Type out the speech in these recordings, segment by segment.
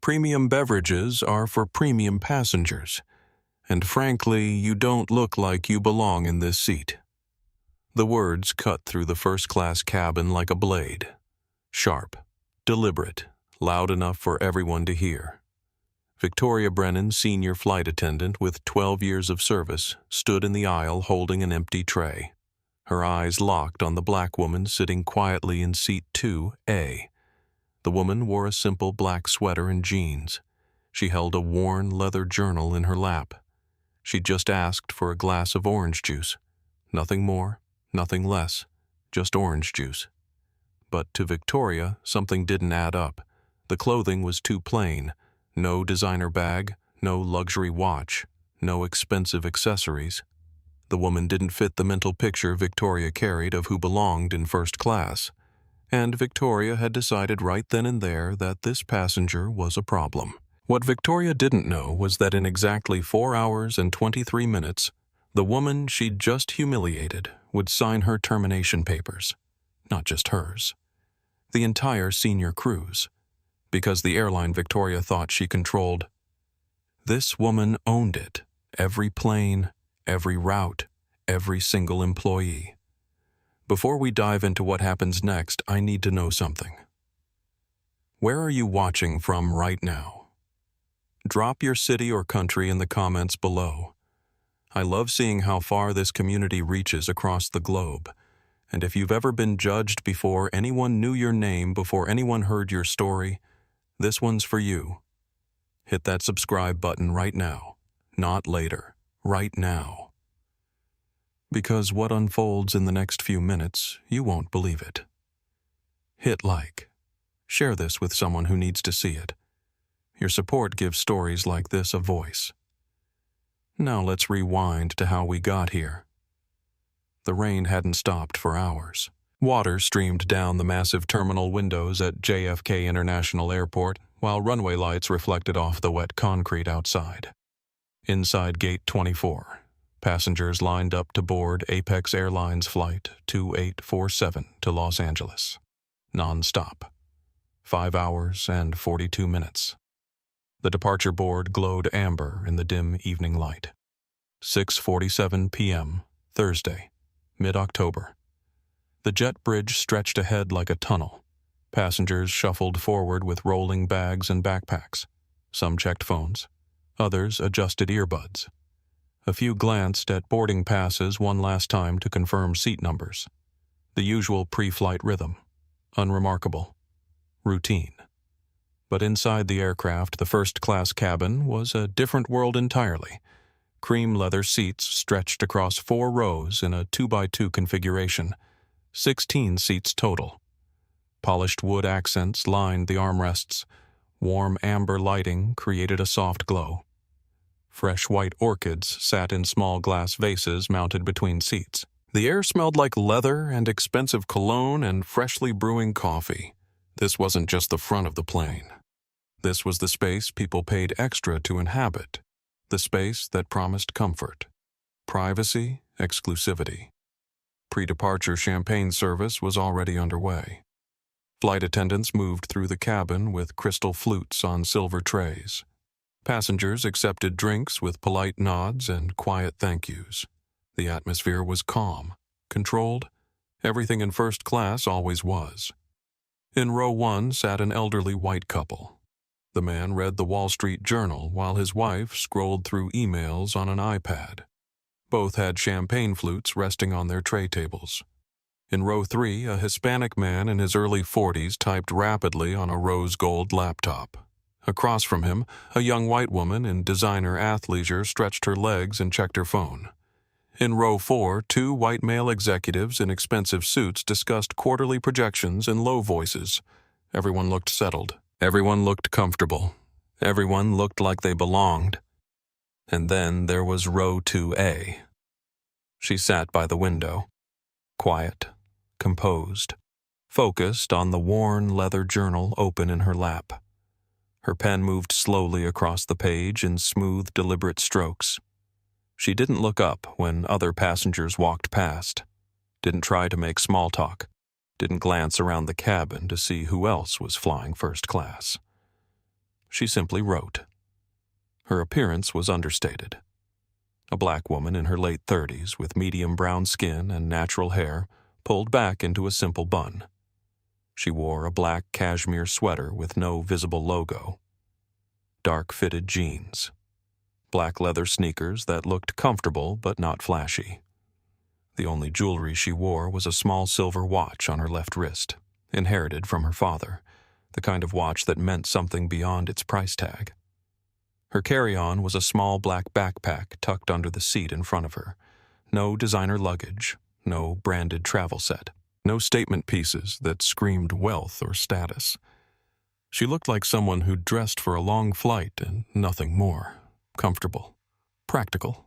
Premium beverages are for premium passengers, and frankly, you don't look like you belong in this seat." The words cut through the first-class cabin like a blade. Sharp, deliberate, loud enough for everyone to hear. Victoria Brennan, senior flight attendant with 12 years of service, stood in the aisle holding an empty tray. Her eyes locked on the black woman sitting quietly in seat 2A. The woman wore a simple black sweater and jeans. She held a worn leather journal in her lap. She'd just asked for a glass of orange juice. Nothing more, nothing less, just orange juice. But to Victoria, something didn't add up. The clothing was too plain. No designer bag, no luxury watch, no expensive accessories. The woman didn't fit the mental picture Victoria carried of who belonged in first class. And Victoria had decided right then and there that this passenger was a problem. What Victoria didn't know was that in exactly 4 hours and 23 minutes, the woman she'd just humiliated would sign her termination papers. Not just hers. The entire senior crew's. Because the airline Victoria thought she controlled. This woman owned it. Every plane, every route, every single employee. Before we dive into what happens next, I need to know something. Where are you watching from right now? Drop your city or country in the comments below. I love seeing how far this community reaches across the globe. And if you've ever been judged before anyone knew your name, before anyone heard your story, this one's for you. Hit that subscribe button right now, not later, right now. Because what unfolds in the next few minutes, you won't believe it. Hit like. Share this with someone who needs to see it. Your support gives stories like this a voice. Now let's rewind to how we got here. The rain hadn't stopped for hours. Water streamed down the massive terminal windows at JFK International Airport, while runway lights reflected off the wet concrete outside. Inside Gate 24, passengers lined up to board Apex Airlines Flight 2847 to Los Angeles. Non-stop. 5 hours and 42 minutes. The departure board glowed amber in the dim evening light. 6:47 p.m., Thursday, mid-October. The jet bridge stretched ahead like a tunnel. Passengers shuffled forward with rolling bags and backpacks. Some checked phones. Others adjusted earbuds. A few glanced at boarding passes one last time to confirm seat numbers. The usual pre-flight rhythm. Unremarkable. Routine. But inside the aircraft, the first-class cabin was a different world entirely. Cream leather seats stretched across 4 rows in a 2x2 configuration. 16 seats total. Polished wood accents lined the armrests. Warm amber lighting created a soft glow. Fresh white orchids sat in small glass vases mounted between seats. The air smelled like leather and expensive cologne and freshly brewing coffee. This wasn't just the front of the plane. This was the space people paid extra to inhabit. The space that promised comfort, privacy, exclusivity. Pre-departure champagne service was already underway. Flight attendants moved through the cabin with crystal flutes on silver trays. Passengers accepted drinks with polite nods and quiet thank yous. The atmosphere was calm, controlled. Everything in first class always was. In row 1 sat an elderly white couple. The man read the Wall Street Journal while his wife scrolled through emails on an iPad. Both had champagne flutes resting on their tray tables. In row 3, a Hispanic man in his early 40s typed rapidly on a rose gold laptop. Across from him, a young white woman in designer athleisure stretched her legs and checked her phone. In row 4, 2 white male executives in expensive suits discussed quarterly projections in low voices. Everyone looked settled. Everyone looked comfortable. Everyone looked like they belonged. And then there was row 2A. She sat by the window, quiet, composed, focused on the worn leather journal open in her lap. Her pen moved slowly across the page in smooth, deliberate strokes. She didn't look up when other passengers walked past, didn't try to make small talk, didn't glance around the cabin to see who else was flying first class. She simply wrote. Her appearance was understated. A black woman in her late 30s with medium brown skin and natural hair pulled back into a simple bun. She wore a black cashmere sweater with no visible logo, dark-fitted jeans, black leather sneakers that looked comfortable but not flashy. The only jewelry she wore was a small silver watch on her left wrist, inherited from her father, the kind of watch that meant something beyond its price tag. Her carry-on was a small black backpack tucked under the seat in front of her. No designer luggage, no branded travel set, no statement pieces that screamed wealth or status. She looked like someone who'd dressed for a long flight and nothing more. Comfortable, practical,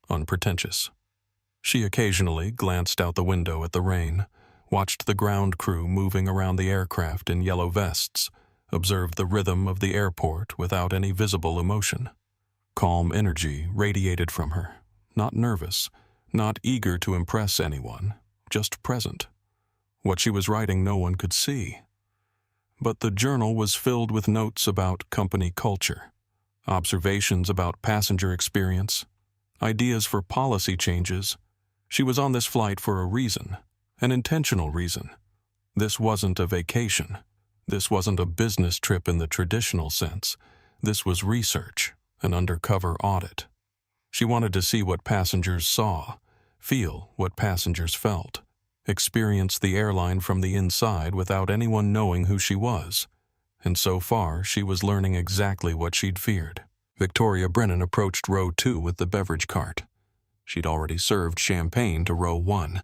unpretentious. She occasionally glanced out the window at the rain, watched the ground crew moving around the aircraft in yellow vests, observed the rhythm of the airport without any visible emotion. Calm energy radiated from her, not nervous, not eager to impress anyone, just present. What she was writing no one could see. But the journal was filled with notes about company culture, observations about passenger experience, ideas for policy changes. She was on this flight for a reason, an intentional reason. This wasn't a vacation. This wasn't a business trip in the traditional sense. This was research, an undercover audit. She wanted to see what passengers saw, feel what passengers felt, experience the airline from the inside without anyone knowing who she was. And so far, she was learning exactly what she'd feared. Victoria Brennan approached row 2 with the beverage cart. She'd already served champagne to row 1.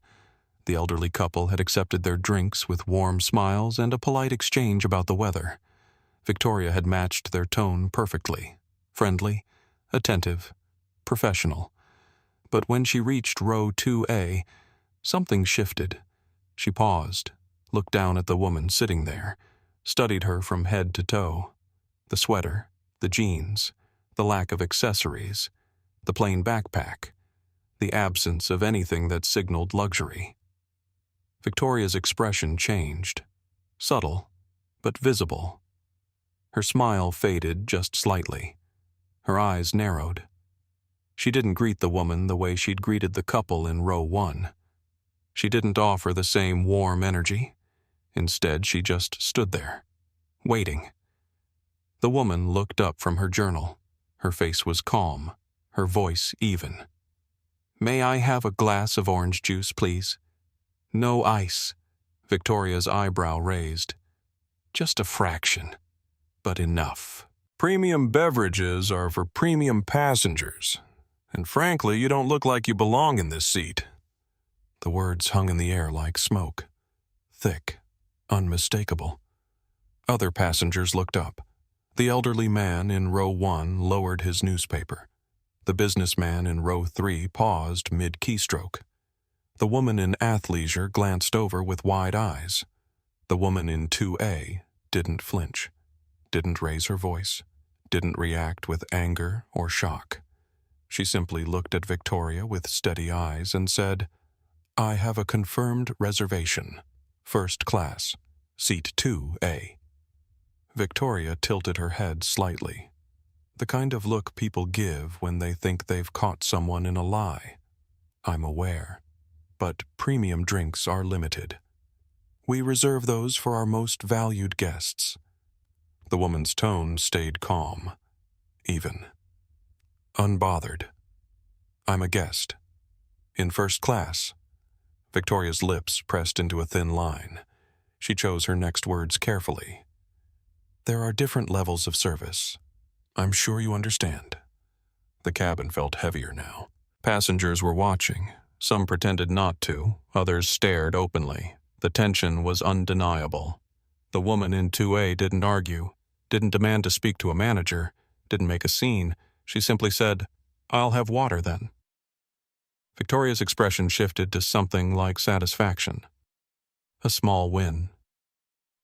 The elderly couple had accepted their drinks with warm smiles and a polite exchange about the weather. Victoria had matched their tone perfectly. Friendly, attentive, professional. But when she reached row 2A, something shifted. She paused, looked down at the woman sitting there, studied her from head to toe. The sweater, the jeans, the lack of accessories, the plain backpack, the absence of anything that signaled luxury. Victoria's expression changed, subtle, but visible. Her smile faded just slightly. Her eyes narrowed. She didn't greet the woman the way she'd greeted the couple in row 1. She didn't offer the same warm energy. Instead, she just stood there, waiting. The woman looked up from her journal. Her face was calm, her voice even. "May I have a glass of orange juice, please?" "No ice." Victoria's eyebrow raised. "Just a fraction, but enough." Premium beverages are for premium passengers, and frankly, you don't look like you belong in this seat. The words hung in the air like smoke, thick, unmistakable. Other passengers looked up. The elderly man in row 1 lowered his newspaper. The businessman in row 3 paused mid-keystroke. The woman in athleisure glanced over with wide eyes. The woman in 2A didn't flinch, didn't raise her voice, didn't react with anger or shock. She simply looked at Victoria with steady eyes and said, "I have a confirmed reservation. First class, seat 2A." Victoria tilted her head slightly. The kind of look people give when they think they've caught someone in a lie. "I'm aware. But premium drinks are limited. We reserve those for our most valued guests." The woman's tone stayed calm, even, unbothered. "I'm a guest. In first class." Victoria's lips pressed into a thin line. She chose her next words carefully. "There are different levels of service. I'm sure you understand." The cabin felt heavier now. Passengers were watching. Some pretended not to, others stared openly. The tension was undeniable. The woman in 2A didn't argue, didn't demand to speak to a manager, didn't make a scene. She simply said, "I'll have water then." Victoria's expression shifted to something like satisfaction. A small win.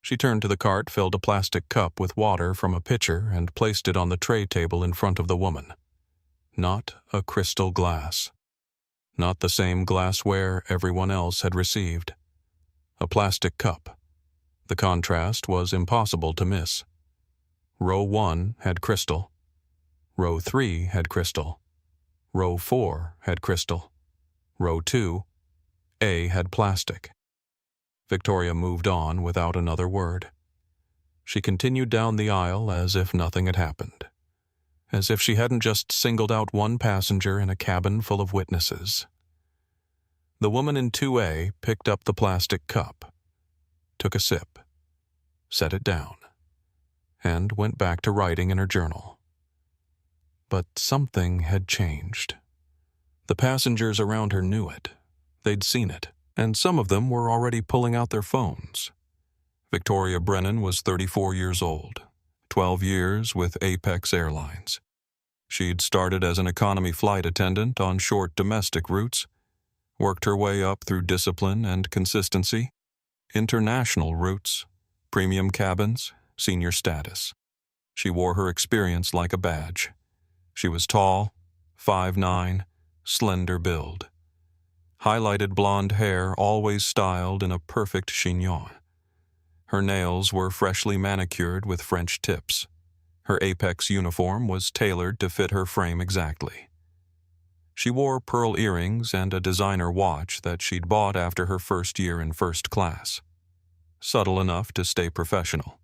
She turned to the cart, filled a plastic cup with water from a pitcher, and placed it on the tray table in front of the woman. Not a crystal glass. Not the same glassware everyone else had received. A plastic cup. The contrast was impossible to miss. Row 1 had crystal. Row 3 had crystal. Row 4 had crystal. Row 2, A had plastic. Victoria moved on without another word. She continued down the aisle as if nothing had happened, as if she hadn't just singled out one passenger in a cabin full of witnesses. The woman in 2A picked up the plastic cup, took a sip, set it down, and went back to writing in her journal. But something had changed. The passengers around her knew it. They'd seen it, and some of them were already pulling out their phones. Victoria Brennan was 34 years old, 12 years with Apex Airlines. She'd started as an economy flight attendant on short domestic routes, worked her way up through discipline and consistency, international routes, premium cabins, senior status. She wore her experience like a badge. She was tall, 5'9", slender build. Highlighted blonde hair always styled in a perfect chignon. Her nails were freshly manicured with French tips. Her Apex uniform was tailored to fit her frame exactly. She wore pearl earrings and a designer watch that she'd bought after her first year in first class. Subtle enough to stay professional.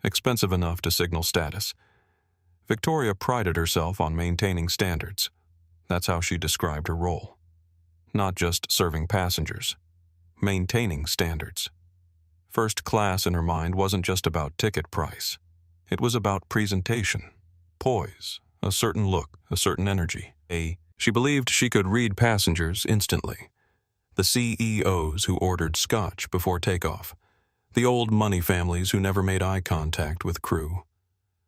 Expensive enough to signal status. Victoria prided herself on maintaining standards. That's how she described her role. Not just serving passengers. Maintaining standards. First class in her mind wasn't just about ticket price. It was about presentation, poise, a certain look, a certain energy. She believed she could read passengers instantly. The CEOs who ordered scotch before takeoff. The old money families who never made eye contact with crew.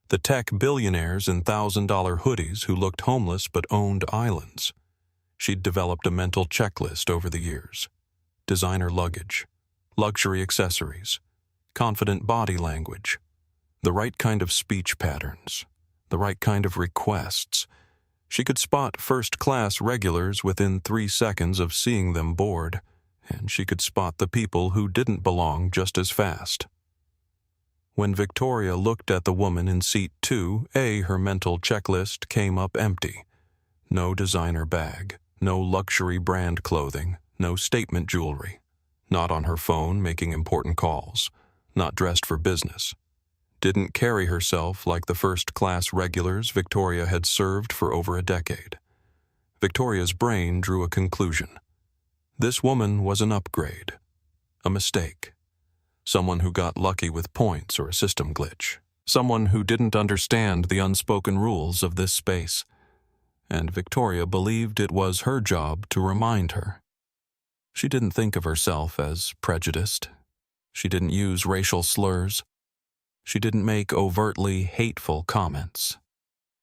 The tech billionaires in $1,000 hoodies who looked homeless but owned islands. She'd developed a mental checklist over the years. Designer luggage, luxury accessories, confident body language, the right kind of speech patterns, the right kind of requests. She could spot first-class regulars within 3 seconds of seeing them board, and she could spot the people who didn't belong just as fast. When Victoria looked at the woman in seat 2A, her mental checklist came up empty. No designer bag, no luxury brand clothing, no statement jewelry. Not on her phone making important calls, not dressed for business. Didn't carry herself like the first-class regulars Victoria had served for over a decade. Victoria's brain drew a conclusion. This woman was an upgrade, a mistake. Someone who got lucky with points or a system glitch. Someone who didn't understand the unspoken rules of this space. And Victoria believed it was her job to remind her. She didn't think of herself as prejudiced. She didn't use racial slurs. She didn't make overtly hateful comments.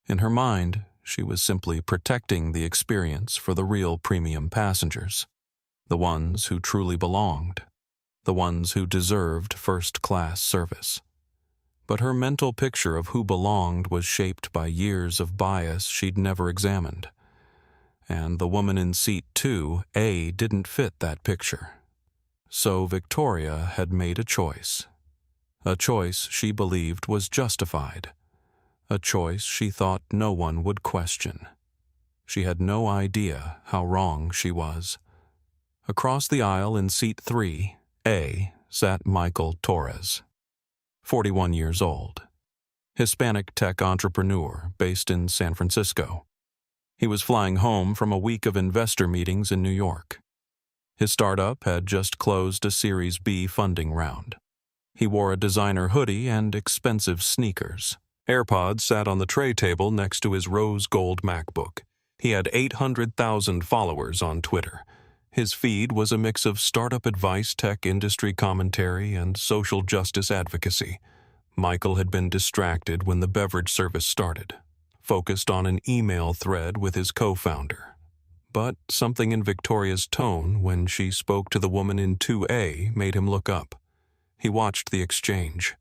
In her mind, she was simply protecting the experience for the real premium passengers, the ones who truly belonged, the ones who deserved first-class service. But her mental picture of who belonged was shaped by years of bias she'd never examined. And the woman in seat 2A didn't fit that picture. So Victoria had made a choice. A choice she believed was justified. A choice she thought no one would question. She had no idea how wrong she was. Across the aisle in seat 3A sat Michael Torres, 41 years old. Hispanic tech entrepreneur based in San Francisco. He was flying home from a week of investor meetings in New York. His startup had just closed a Series B funding round. He wore a designer hoodie and expensive sneakers. AirPods sat on the tray table next to his rose gold MacBook. He had 800,000 followers on Twitter. His feed was a mix of startup advice, tech industry commentary, and social justice advocacy. Michael had been distracted when the beverage service started, focused on an email thread with his co-founder. But something in Victoria's tone when she spoke to the woman in 2A made him look up. He watched the exchange,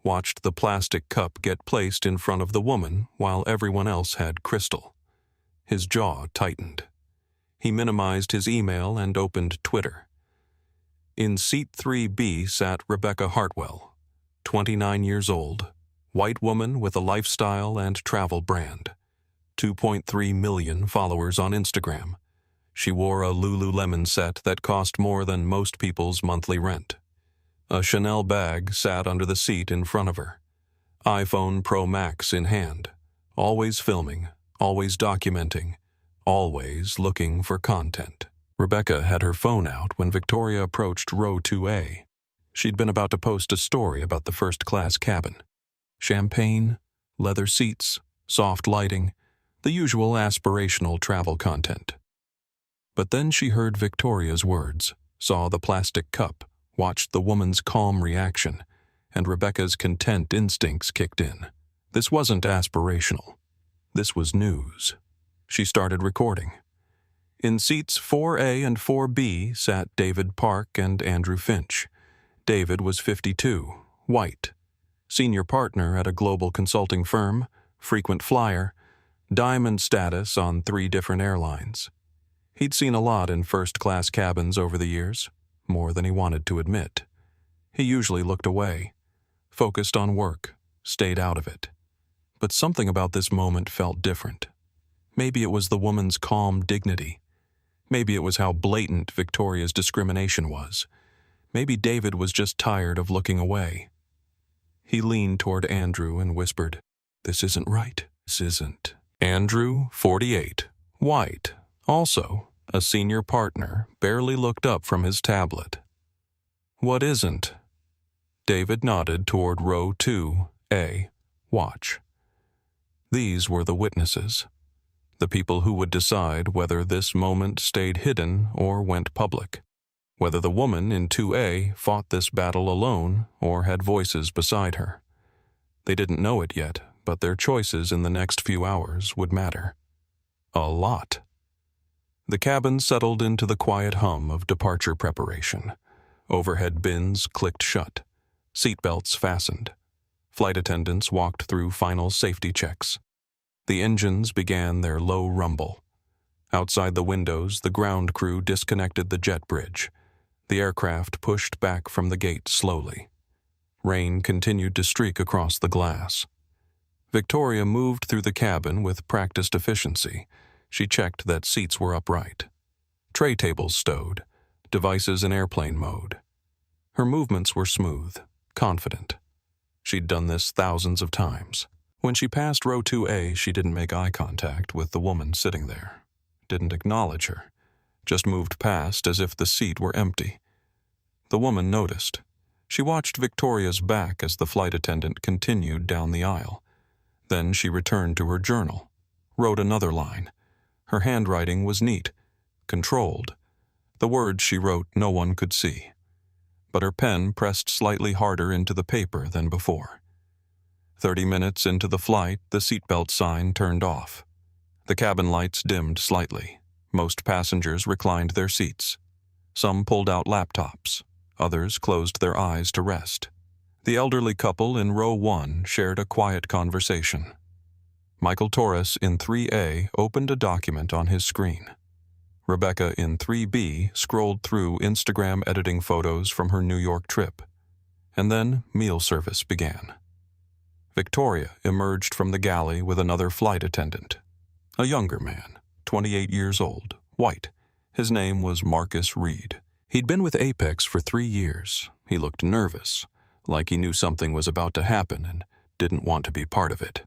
watched the plastic cup get placed in front of the woman while everyone else had crystal. His jaw tightened. He minimized his email and opened Twitter. In seat 3B sat Rebecca Hartwell, 29 years old, White woman with a lifestyle and travel brand. 2.3 million followers on Instagram. She wore a Lululemon set that cost more than most people's monthly rent. A Chanel bag sat under the seat in front of her. iPhone Pro Max in hand. Always filming, always documenting, always looking for content. Rebecca had her phone out when Victoria approached row 2A. She'd been about to post a story about the first-class cabin. Champagne, leather seats, soft lighting, the usual aspirational travel content. But then she heard Victoria's words, saw the plastic cup, watched the woman's calm reaction, and Rebecca's content instincts kicked in. This wasn't aspirational. This was news. She started recording. In seats 4A and 4B sat David Park and Andrew Finch. David was 52, white, senior partner at a global consulting firm, frequent flyer, diamond status on 3 different airlines. He'd seen a lot in first-class cabins over the years, more than he wanted to admit. He usually looked away, focused on work, stayed out of it. But something about this moment felt different. Maybe it was the woman's calm dignity. Maybe it was how blatant Victoria's discrimination was. Maybe David was just tired of looking away. He leaned toward Andrew and whispered, "This isn't right. This isn't." Andrew, 48, white, also a senior partner, barely looked up from his tablet. "What isn't?" David nodded toward row 2A, watch. These were the witnesses, the people who would decide whether this moment stayed hidden or went public, whether the woman in 2A fought this battle alone or had voices beside her. They didn't know it yet, but their choices in the next few hours would matter. A lot. The cabin settled into the quiet hum of departure preparation. Overhead bins clicked shut. Seatbelts fastened. Flight attendants walked through final safety checks. The engines began their low rumble. Outside the windows, the ground crew disconnected the jet bridge. The aircraft pushed back from the gate slowly. Rain continued to streak across the glass. Victoria moved through the cabin with practiced efficiency. She checked that seats were upright. Tray tables stowed, devices in airplane mode. Her movements were smooth, confident. She'd done this thousands of times. When she passed row 2A, she didn't make eye contact with the woman sitting there. Didn't acknowledge her. Just moved past as if the seat were empty. The woman noticed. She watched Victoria's back as the flight attendant continued down the aisle. Then she returned to her journal, wrote another line. Her handwriting was neat, controlled. The words she wrote no one could see. But her pen pressed slightly harder into the paper than before. 30 minutes into the flight, the seatbelt sign turned off. The cabin lights dimmed slightly. Most passengers reclined their seats. Some pulled out laptops. Others closed their eyes to rest. The elderly couple in row 1 shared a quiet conversation. Michael Torres in 3A opened a document on his screen. Rebecca in 3B scrolled through Instagram editing photos from her New York trip. And then meal service began. Victoria emerged from the galley with another flight attendant. A younger man, 28 years old, white. His name was Marcus Reed. He'd been with Apex for 3 years. He looked nervous, like he knew something was about to happen and didn't want to be part of it.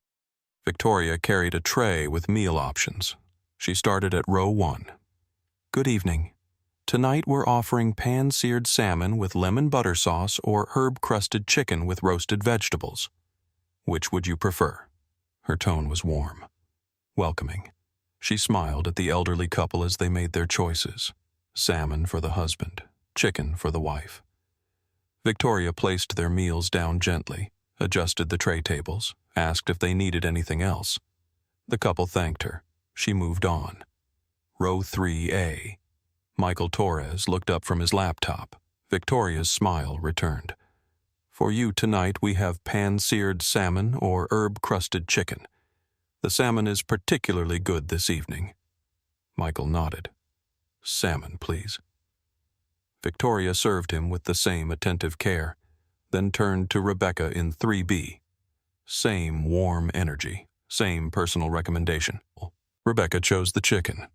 Victoria carried a tray with meal options. She started at row 1. "Good evening. Tonight we're offering pan-seared salmon with lemon butter sauce or herb-crusted chicken with roasted vegetables. Which would you prefer?" Her tone was warm, welcoming. She smiled at the elderly couple as they made their choices. Salmon for the husband, chicken for the wife. Victoria placed their meals down gently, adjusted the tray tables, asked if they needed anything else. The couple thanked her. She moved on. Row 3A. Michael Torres looked up from his laptop. Victoria's smile returned. "For you tonight we have pan-seared salmon or herb-crusted chicken. The salmon is particularly good this evening." Michael nodded. "Salmon, please." Victoria served him with the same attentive care, then turned to Rebecca in 3B. Same warm energy, same personal recommendation. Rebecca chose the chicken.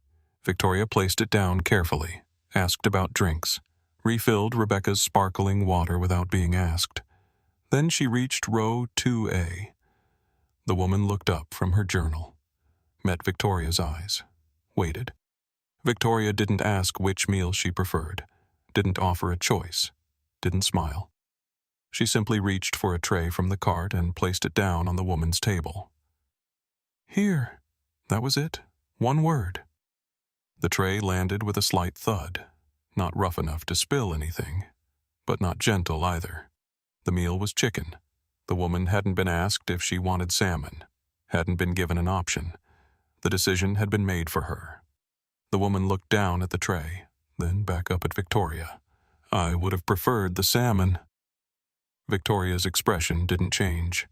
Victoria placed it down carefully, asked about drinks, refilled Rebecca's sparkling water without being asked. Then she reached row 2A. The woman looked up from her journal, met Victoria's eyes, waited. Victoria didn't ask which meal she preferred, didn't offer a choice, didn't smile. She simply reached for a tray from the cart and placed it down on the woman's table. Here. That was it. One word. The tray landed with a slight thud, not rough enough to spill anything, but not gentle either. The meal was chicken. The woman hadn't been asked if she wanted salmon, hadn't been given an option. The decision had been made for her. The woman looked down at the tray, then back up at Victoria. I would have preferred the salmon. Victoria's expression didn't change.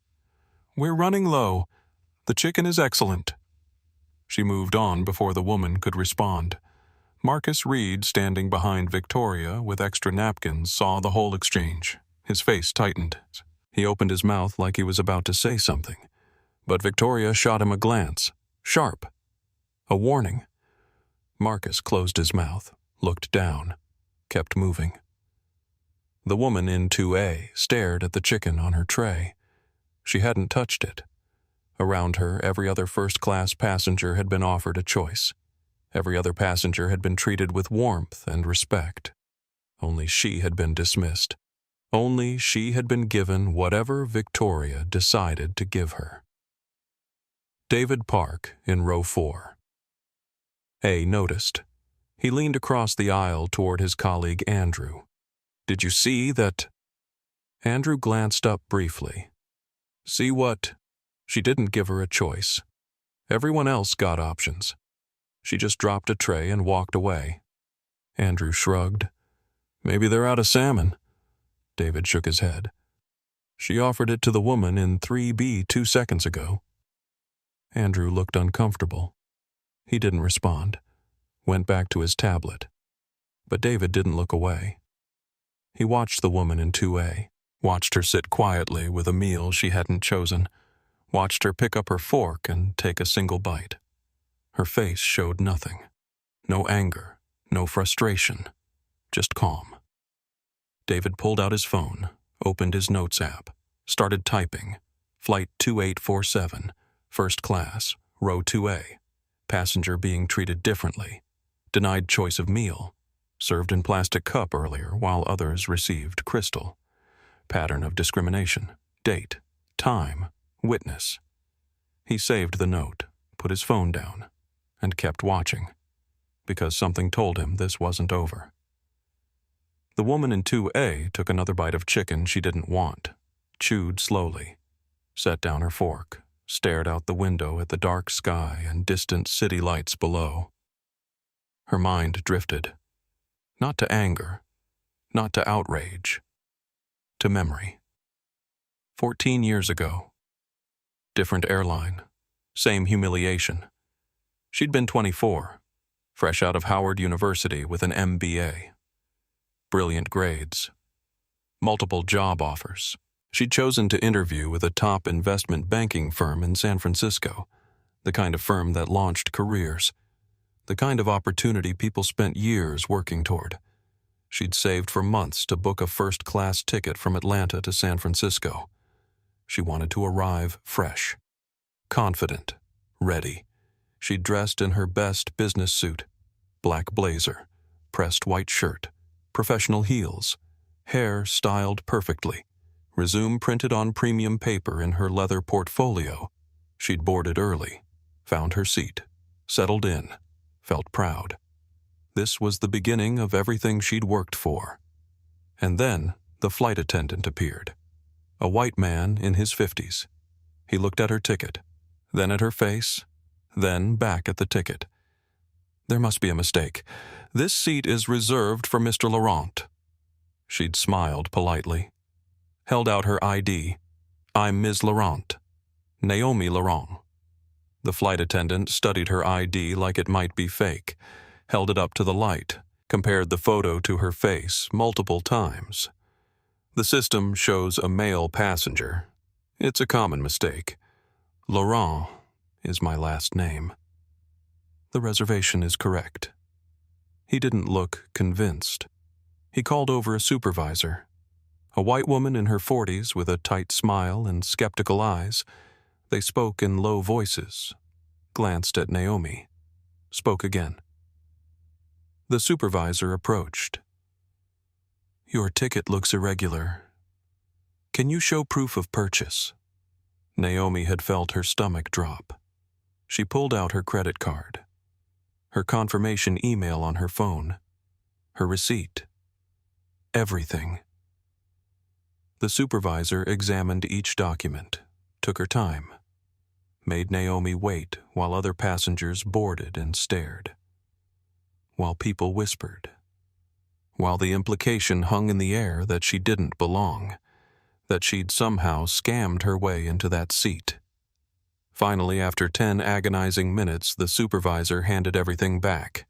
We're running low. The chicken is excellent. She moved on before the woman could respond. Marcus Reed, standing behind Victoria with extra napkins, saw the whole exchange. His face tightened. He opened his mouth like he was about to say something, but Victoria shot him a glance, sharp, a warning. Marcus closed his mouth, looked down, kept moving. The woman in 2A stared at the chicken on her tray. She hadn't touched it. Around her, every other first-class passenger had been offered a choice. Every other passenger had been treated with warmth and respect. Only she had been dismissed. Only she had been given whatever Victoria decided to give her. David Park in row 4. A noticed. He leaned across the aisle toward his colleague Andrew. Did you see that? Andrew glanced up briefly. See what? She didn't give her a choice. Everyone else got options. She just dropped a tray and walked away. Andrew shrugged. Maybe they're out of salmon. David shook his head. She offered it to the woman in 3B 2 seconds ago. Andrew looked uncomfortable. He didn't respond. Went back to his tablet. But David didn't look away. He watched the woman in 2A, watched her sit quietly with a meal she hadn't chosen, watched her pick up her fork and take a single bite. Her face showed nothing. No anger, no frustration, just calm. David pulled out his phone, opened his notes app, started typing. Flight 2847, first class, row 2A. Passenger being treated differently. Denied choice of meal. Served in plastic cup earlier while others received crystal. Pattern of discrimination. Date. Time. Witness. He saved the note, put his phone down, and kept watching, because something told him this wasn't over. The woman in 2A took another bite of chicken she didn't want, chewed slowly, set down her fork, stared out the window at the dark sky and distant city lights below. Her mind drifted. Not to anger, not to outrage, to memory. 14 years ago. Different airline, same humiliation. She'd been 24, fresh out of Howard University with an MBA. Brilliant grades. Multiple job offers. She'd chosen to interview with a top investment banking firm in San Francisco, the kind of firm that launched careers. The kind of opportunity people spent years working toward. She'd saved for months to book a first-class ticket from Atlanta to San Francisco. She wanted to arrive fresh, confident, ready. She'd dressed in her best business suit, black blazer, pressed white shirt, professional heels, hair styled perfectly, resume printed on premium paper in her leather portfolio. She'd boarded early, found her seat, settled in, felt proud. This was the beginning of everything she'd worked for. And then the flight attendant appeared. A white man in his 50s. He looked at her ticket, then at her face, then back at the ticket. There must be a mistake. This seat is reserved for Mr. Laurent. She'd smiled politely, held out her ID. I'm Ms. Laurent, Naomi Laurent. The flight attendant studied her ID like it might be fake, held it up to the light, compared the photo to her face multiple times. The system shows a male passenger. It's a common mistake. Laurent is my last name. The reservation is correct. He didn't look convinced. He called over a supervisor. A white woman in her 40s with a tight smile and skeptical eyes. They spoke in low voices, glanced at Naomi, spoke again. The supervisor approached. Your ticket looks irregular. Can you show proof of purchase? Naomi had felt her stomach drop. She pulled out her credit card, her confirmation email on her phone, her receipt. Everything. The supervisor examined each document, took her time, made Naomi wait while other passengers boarded and stared, while people whispered, while the implication hung in the air that she didn't belong, that she'd somehow scammed her way into that seat. Finally, after 10 agonizing minutes, the supervisor handed everything back.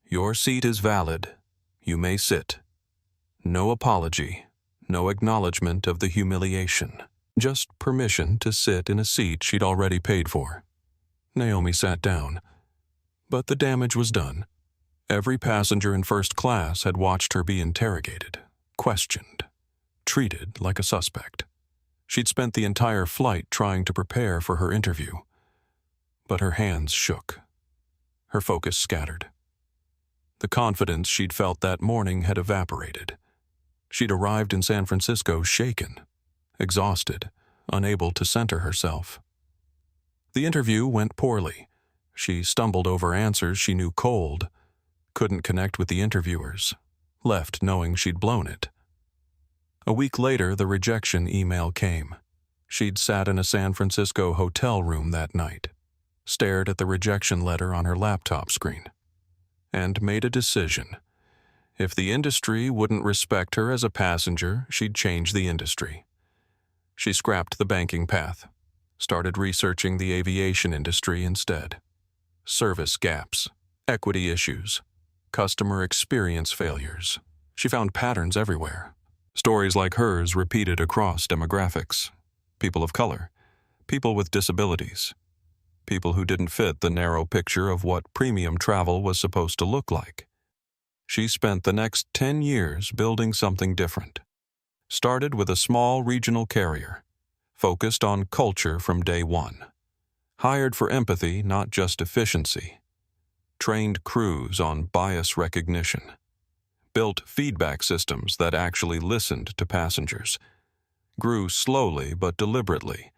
Your seat is valid. You may sit. No apology, no acknowledgement of the humiliation. Just permission to sit in a seat she'd already paid for. Naomi sat down. But the damage was done. Every passenger in first class had watched her be interrogated, questioned, treated like a suspect. She'd spent the entire flight trying to prepare for her interview. But her hands shook. Her focus scattered. The confidence she'd felt that morning had evaporated. She'd arrived in San Francisco shaken, exhausted, unable to center herself. The interview went poorly. She stumbled over answers she knew cold, couldn't connect with the interviewers, left knowing she'd blown it. A week later, the rejection email came. She'd sat in a San Francisco hotel room that night, stared at the rejection letter on her laptop screen, and made a decision. If the industry wouldn't respect her as a passenger, she'd change the industry. She scrapped the banking path, started researching the aviation industry instead. Service gaps, equity issues, customer experience failures. She found patterns everywhere. Stories like hers repeated across demographics. People of color, people with disabilities, people who didn't fit the narrow picture of what premium travel was supposed to look like. She spent the next 10 years building something different. Started with a small regional carrier, focused on culture from day one. Hired for empathy, not just efficiency. Trained crews on bias recognition. Built feedback systems that actually listened to passengers. Grew slowly but deliberately.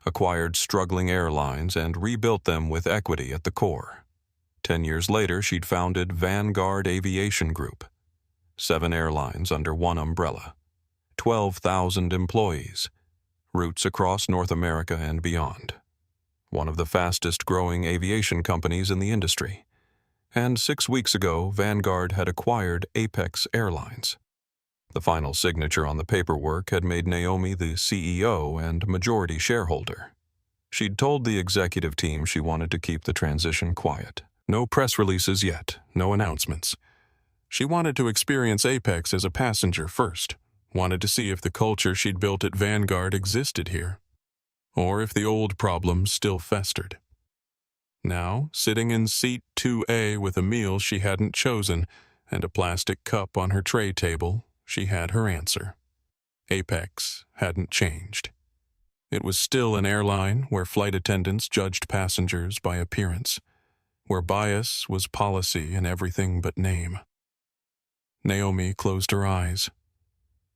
Acquired struggling airlines and rebuilt them with equity at the core. 10 years later, she'd founded Vanguard Aviation Group. 7 airlines under one umbrella. 12,000 employees. Routes across North America and beyond. One of the fastest growing aviation companies in the industry. And 6 weeks ago, Vanguard had acquired Apex Airlines. The final signature on the paperwork had made Naomi the CEO and majority shareholder. She'd told the executive team she wanted to keep the transition quiet. No press releases yet, no announcements. She wanted to experience Apex as a passenger first, wanted to see if the culture she'd built at Vanguard existed here, or if the old problems still festered. Now, sitting in seat 2A with a meal she hadn't chosen and a plastic cup on her tray table, she had her answer. Apex hadn't changed. It was still an airline where flight attendants judged passengers by appearance, where bias was policy in everything but name. Naomi closed her eyes,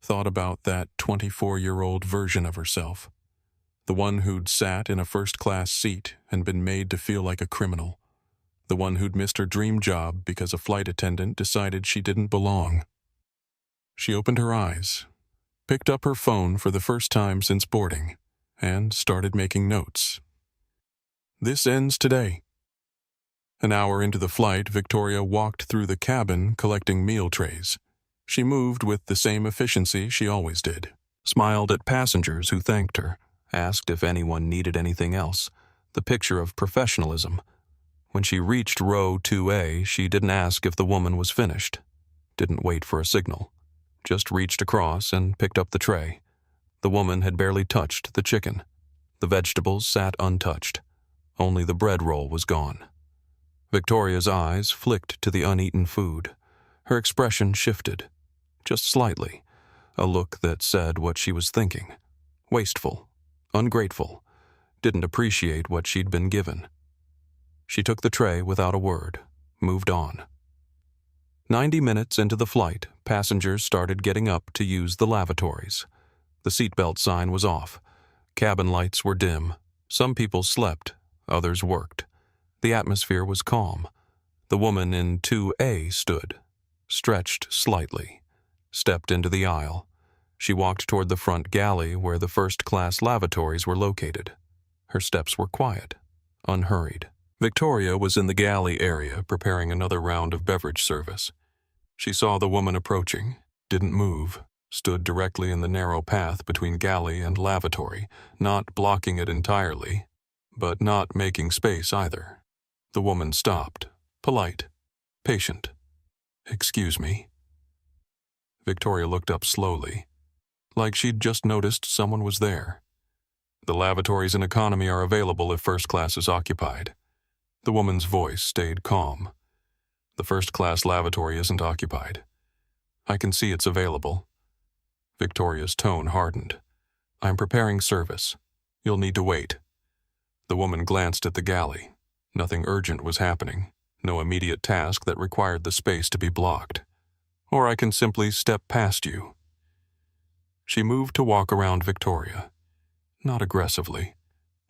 thought about that 24-year-old version of herself, the one who'd sat in a first-class seat and been made to feel like a criminal, the one who'd missed her dream job because a flight attendant decided she didn't belong. She opened her eyes, picked up her phone for the first time since boarding, and started making notes. This ends today. An hour into the flight, Victoria walked through the cabin collecting meal trays. She moved with the same efficiency she always did, smiled at passengers who thanked her, asked if anyone needed anything else, the picture of professionalism. When she reached row 2A, she didn't ask if the woman was finished, didn't wait for a signal, just reached across and picked up the tray, The woman had barely touched the chicken. The vegetables sat untouched. Only the bread roll was gone. Victoria's eyes flicked to the uneaten food. Her expression shifted, just slightly, a look that said what she was thinking. Wasteful, ungrateful, didn't appreciate what she'd been given. She took the tray without a word, moved on. 90 minutes into the flight, passengers started getting up to use the lavatories. The seatbelt sign was off. Cabin lights were dim. Some people slept, others worked. The atmosphere was calm. The woman in 2A stood, stretched slightly, stepped into the aisle. She walked toward the front galley where the first-class lavatories were located. Her steps were quiet, unhurried. Victoria was in the galley area preparing another round of beverage service. She saw the woman approaching, didn't move, stood directly in the narrow path between galley and lavatory, not blocking it entirely, but not making space either. The woman stopped, polite, patient. "Excuse me." Victoria looked up slowly, like she'd just noticed someone was there. "The lavatories in economy are available if first class is occupied." The woman's voice stayed calm. "The first-class lavatory isn't occupied. I can see it's available." Victoria's tone hardened. "I'm preparing service. You'll need to wait." The woman glanced at the galley. Nothing urgent was happening. No immediate task that required the space to be blocked. "Or I can simply step past you." She moved to walk around Victoria. Not aggressively,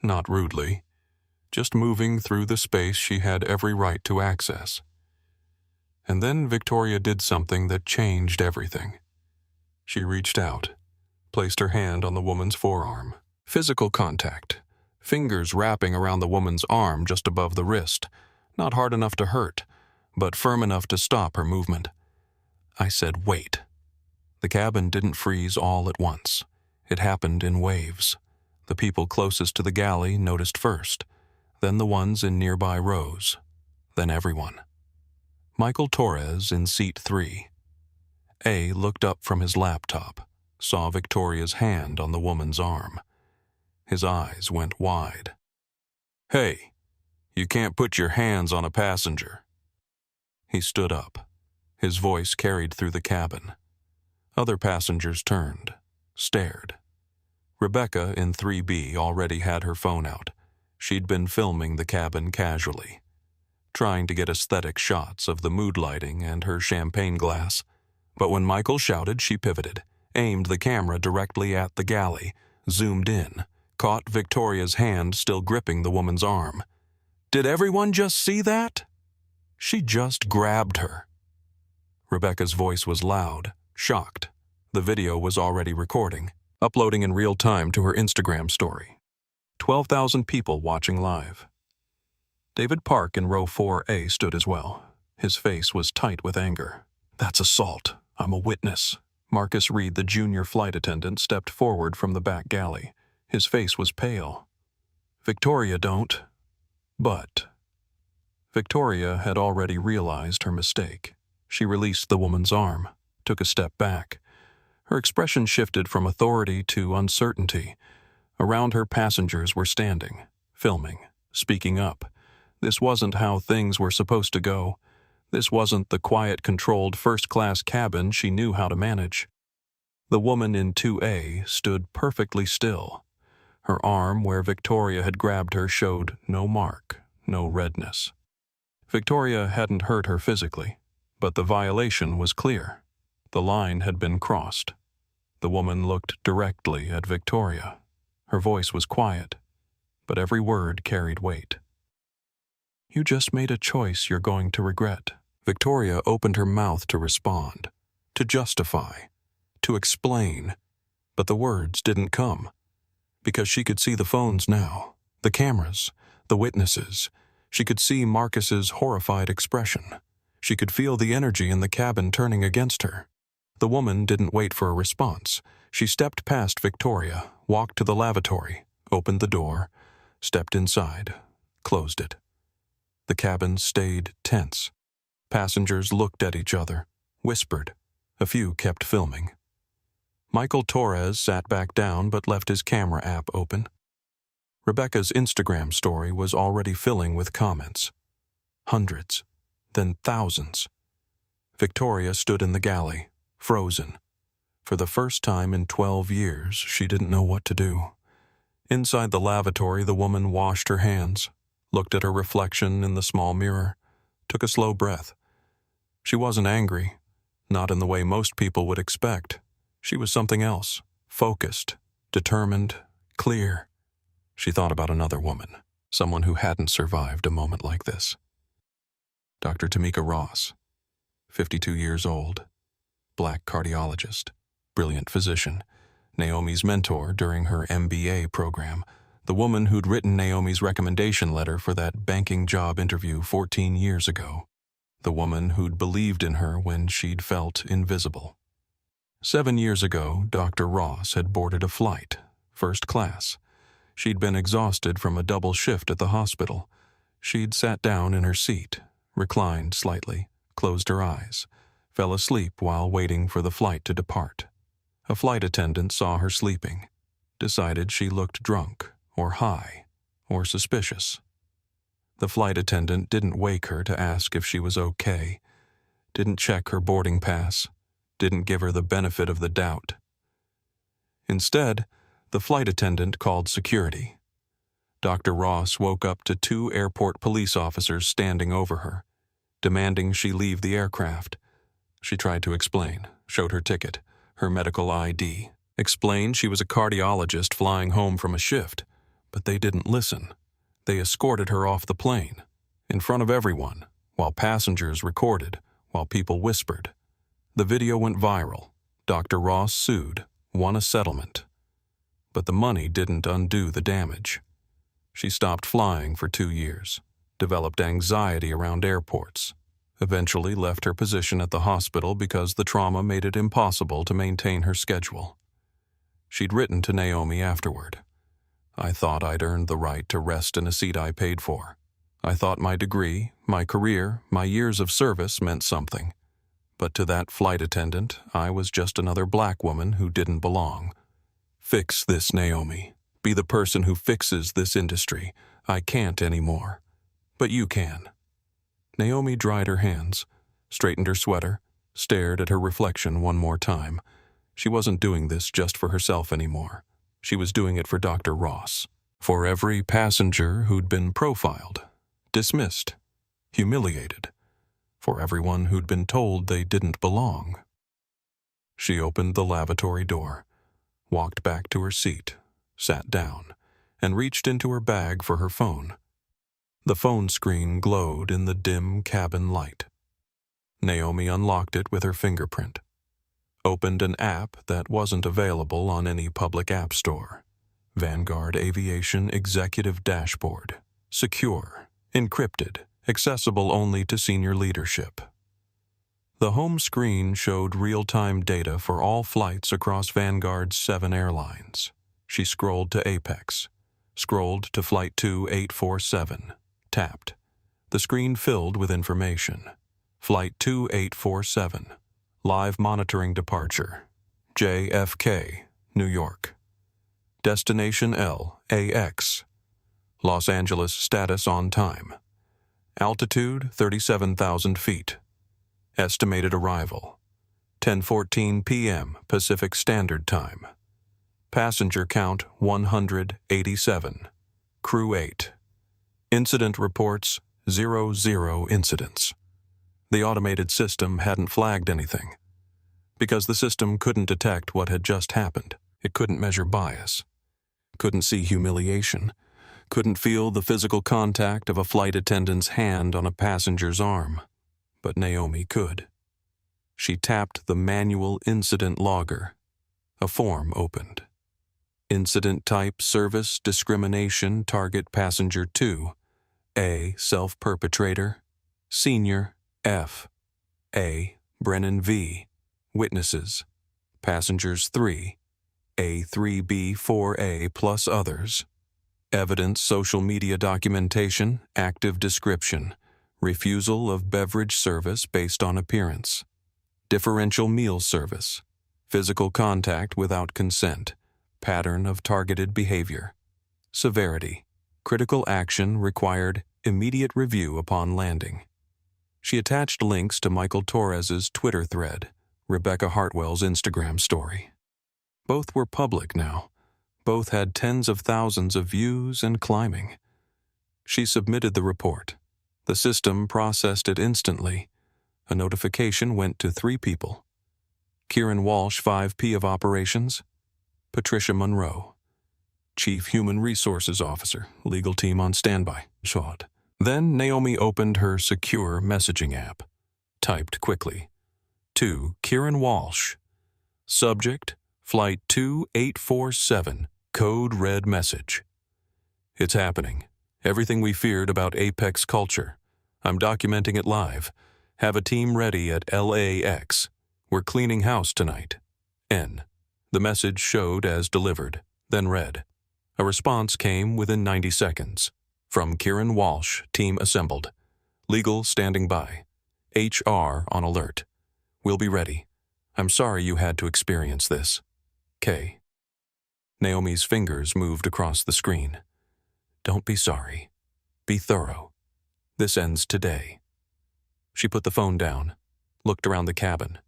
not rudely. Just moving through the space she had every right to access. And then Victoria did something that changed everything. She reached out, placed her hand on the woman's forearm. Physical contact, fingers wrapping around the woman's arm just above the wrist, not hard enough to hurt, but firm enough to stop her movement. I said, "Wait." The cabin didn't freeze all at once. It happened in waves. The people closest to the galley noticed first, then the ones in nearby rows, then everyone. Michael Torres in seat 3. A looked up from his laptop, saw Victoria's hand on the woman's arm. His eyes went wide. "Hey, you can't put your hands on a passenger." He stood up. His voice carried through the cabin. Other passengers turned, stared. Rebecca in 3B already had her phone out. She'd been filming the cabin casually, trying to get aesthetic shots of the mood lighting and her champagne glass. But when Michael shouted, she pivoted, aimed the camera directly at the galley, zoomed in, caught Victoria's hand still gripping the woman's arm. "Did everyone just see that?" "She just grabbed her." Rebecca's voice was loud, shocked. The video was already recording, uploading in real time to her Instagram story. 12,000 people watching live. David Park in row 4A stood as well. His face was tight with anger. "That's assault. I'm a witness." Marcus Reed, the junior flight attendant, stepped forward from the back galley. His face was pale. "Victoria, don't." But Victoria had already realized her mistake. She released the woman's arm, took a step back. Her expression shifted from authority to uncertainty. Around her, passengers were standing, filming, speaking up. This wasn't how things were supposed to go. This wasn't the quiet, controlled first-class cabin she knew how to manage. The woman in 2A stood perfectly still. Her arm where Victoria had grabbed her showed no mark, no redness. Victoria hadn't hurt her physically, but the violation was clear. The line had been crossed. The woman looked directly at Victoria. Her voice was quiet, but every word carried weight. "You just made a choice you're going to regret." Victoria opened her mouth to respond, to justify, to explain, but the words didn't come. Because she could see the phones now, the cameras, the witnesses. She could see Marcus's horrified expression. She could feel the energy in the cabin turning against her. The woman didn't wait for a response. She stepped past Victoria, walked to the lavatory, opened the door, stepped inside, closed it. The cabin stayed tense. Passengers looked at each other, whispered. A few kept filming. Michael Torres sat back down but left his camera app open. Rebecca's Instagram story was already filling with comments. Hundreds, then thousands. Victoria stood in the galley, frozen. For the first time in 12 years, she didn't know what to do. Inside the lavatory, the woman washed her hands, looked at her reflection in the small mirror, took a slow breath. She wasn't angry, not in the way most people would expect. She was something else, focused, determined, clear. She thought about another woman, someone who hadn't survived a moment like this. Dr. Tamika Ross, 52 years old, black cardiologist, brilliant physician, Naomi's mentor during her MBA program, the woman who'd written Naomi's recommendation letter for that banking job interview 14 years ago, the woman who'd believed in her when she'd felt invisible. 7 years ago, Dr. Ross had boarded a flight, first class. She'd been exhausted from a double shift at the hospital. She'd sat down in her seat, reclined slightly, closed her eyes, fell asleep while waiting for the flight to depart. A flight attendant saw her sleeping, decided she looked drunk, or high, or suspicious. The flight attendant didn't wake her to ask if she was okay, didn't check her boarding pass, didn't give her the benefit of the doubt. Instead, the flight attendant called security. Dr. Ross woke up to 2 airport police officers standing over her, demanding she leave the aircraft. She tried to explain, showed her ticket, her medical ID, explained she was a cardiologist flying home from a shift, but they didn't listen. They escorted her off the plane, in front of everyone, while passengers recorded, while people whispered. The video went viral. Dr. Ross sued, won a settlement. But the money didn't undo the damage. She stopped flying for 2 years, developed anxiety around airports, eventually left her position at the hospital because the trauma made it impossible to maintain her schedule. She'd written to Naomi afterward. "I thought I'd earned the right to rest in a seat I paid for. I thought my degree, my career, my years of service meant something. But to that flight attendant, I was just another black woman who didn't belong. Fix this, Naomi. Be the person who fixes this industry. I can't anymore. But you can." Naomi dried her hands, straightened her sweater, stared at her reflection one more time. She wasn't doing this just for herself anymore. She was doing it for Dr. Ross, for every passenger who'd been profiled, dismissed, humiliated, for everyone who'd been told they didn't belong. She opened the lavatory door, walked back to her seat, sat down, and reached into her bag for her phone. The phone screen glowed in the dim cabin light. Naomi unlocked it with her fingerprint, opened an app that wasn't available on any public app store. Vanguard Aviation Executive Dashboard. Secure, encrypted, accessible only to senior leadership. The home screen showed real-time data for all flights across Vanguard's 7 airlines. She scrolled to Apex, scrolled to Flight 2847, tapped. The screen filled with information. Flight 2847, live monitoring departure, JFK, New York. Destination LAX, Los Angeles status on time. Altitude 37,000 feet. Estimated arrival 10:14 p.m. Pacific Standard Time. Passenger count 187. Crew 8. Incident reports 00 incidents. The automated system hadn't flagged anything. Because the system couldn't detect what had just happened. It couldn't measure bias. Couldn't see humiliation. Couldn't feel the physical contact of a flight attendant's hand on a passenger's arm. But Naomi could. She tapped the manual incident logger. A form opened. Incident type service discrimination target passenger 2. A. Self-perpetrator. Senior. F. A. Brennan V. Witnesses. Passengers 3. A3B4A plus others. Evidence social media documentation, active description. Refusal of beverage service based on appearance. Differential meal service. physical contact without consent, pattern of targeted behavior. Severity, critical action required immediate review upon landing. She attached links to Michael Torres's Twitter thread, Rebecca Hartwell's Instagram story. Both were public now. Both had tens of thousands of views and climbing. She submitted the report. The system processed it instantly. A notification went to 3 people. Kieran Walsh, 5P of Operations. Patricia Monroe, Chief Human Resources Officer, legal team on standby. Shot. Then Naomi opened her secure messaging app. Typed quickly. To Kieran Walsh. Subject, Flight 2847, code red message. It's happening. Everything we feared about Apex culture. I'm documenting it live. Have a team ready at LAX. We're cleaning house tonight. N. The message showed as delivered, then read. A response came within 90 seconds. From Kieran Walsh, team assembled. Legal standing by. HR on alert. We'll be ready. I'm sorry you had to experience this. K. Naomi's fingers moved across the screen. Don't be sorry. Be thorough. This ends today. She put the phone down, looked around the cabin.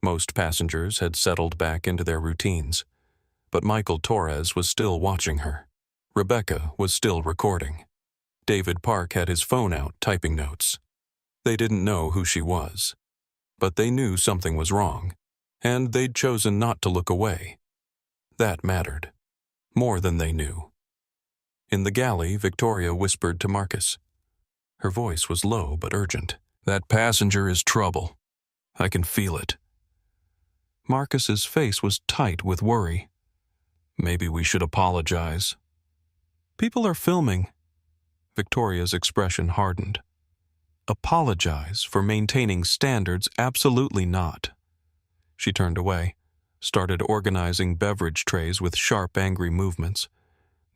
Most passengers had settled back into their routines, but Michael Torres was still watching her. Rebecca was still recording. David Park had his phone out typing notes. They didn't know who she was, but they knew something was wrong, and they'd chosen not to look away. That mattered, more than they knew. In the galley, Victoria whispered to Marcus. Her voice was low but urgent. That passenger is trouble. I can feel it. Marcus's face was tight with worry. Maybe we should apologize. People are filming. Victoria's expression hardened. Apologize for maintaining standards? Absolutely not. She turned away, started organizing beverage trays with sharp, angry movements,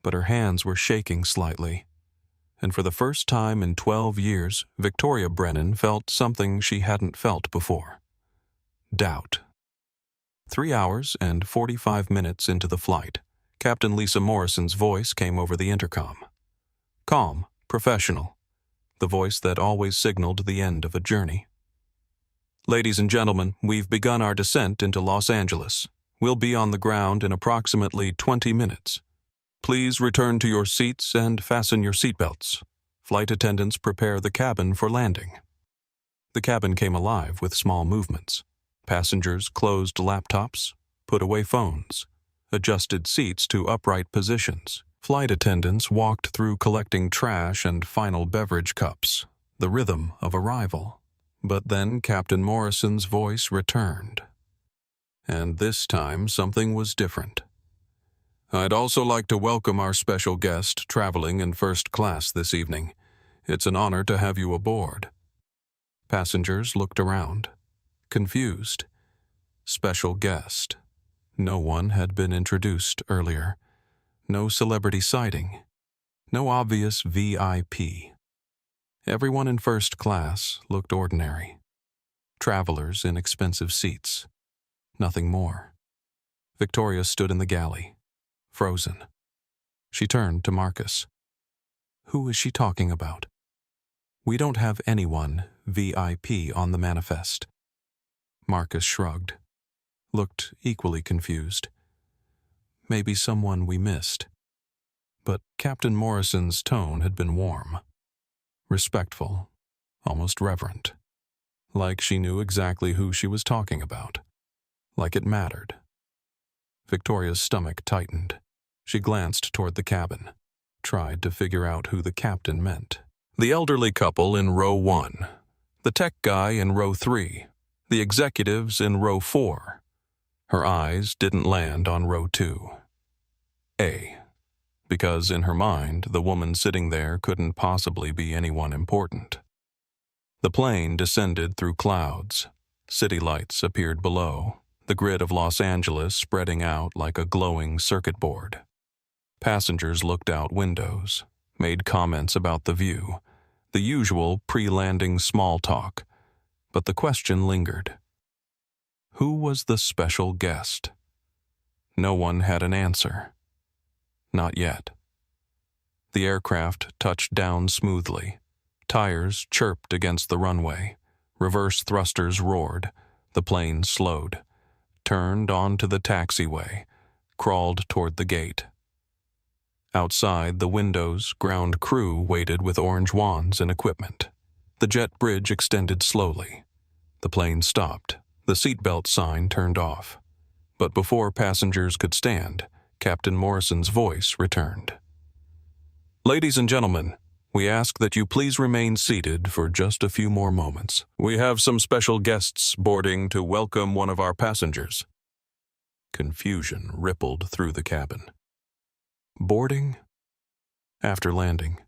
but her hands were shaking slightly. And for the first time in 12 years, Victoria Brennan felt something she hadn't felt before. Doubt. 3 hours and 45 minutes into the flight, Captain Lisa Morrison's voice came over the intercom. Calm, professional, the voice that always signaled the end of a journey. Ladies and gentlemen, we've begun our descent into Los Angeles. We'll be on the ground in approximately 20 minutes. Please return to your seats and fasten your seatbelts. Flight attendants prepare the cabin for landing. The cabin came alive with small movements. Passengers closed laptops, put away phones, adjusted seats to upright positions. Flight attendants walked through collecting trash and final beverage cups, the rhythm of arrival. But then Captain Morrison's voice returned. And this time something was different. I'd also like to welcome our special guest traveling in first class this evening. It's an honor to have you aboard. Passengers looked around, confused. Special guest. No one had been introduced earlier. No celebrity sighting. No obvious VIP. Everyone in first class looked ordinary. Travelers in expensive seats. Nothing more. Victoria stood in the galley, frozen. She turned to Marcus. Who is she talking about? We don't have anyone VIP on the manifest. Marcus shrugged, looked equally confused. Maybe someone we missed. But Captain Morrison's tone had been warm, respectful, almost reverent, like she knew exactly who she was talking about, like it mattered. Victoria's stomach tightened. She glanced toward the cabin, tried to figure out who the captain meant. The elderly couple in row 1, the tech guy in row 3, the executives in row 4. Her eyes didn't land on row 2. A. Because in her mind, the woman sitting there couldn't possibly be anyone important. The plane descended through clouds. City lights appeared below, the grid of Los Angeles spreading out like a glowing circuit board. Passengers looked out windows, made comments about the view, the usual pre-landing small talk, but the question lingered. Who was the special guest? No one had an answer. Not yet. The aircraft touched down smoothly. Tires chirped against the runway. Reverse thrusters roared. The plane slowed, turned onto the taxiway, crawled toward the gate. Outside the windows, ground crew waited with orange wands and equipment. The jet bridge extended slowly. The plane stopped. The seatbelt sign turned off. But before passengers could stand, Captain Morrison's voice returned. "Ladies and gentlemen, we ask that you please remain seated for just a few more moments. We have some special guests boarding to welcome one of our passengers." Confusion rippled through the cabin. Boarding? After landing.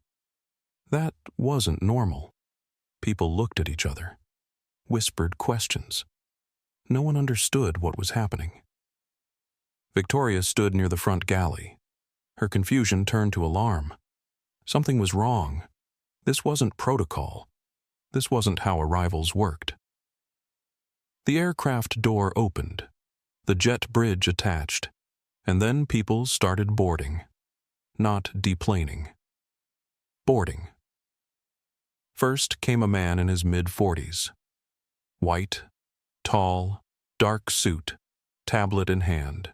That wasn't normal. People looked at each other, whispered questions. No one understood what was happening. Victoria stood near the front galley. Her confusion turned to alarm. Something was wrong. This wasn't protocol. This wasn't how arrivals worked. The aircraft door opened. The jet bridge attached. And then people started boarding. Not deplaning. Boarding. First came a man in his mid-40s. White, tall, dark suit, tablet in hand.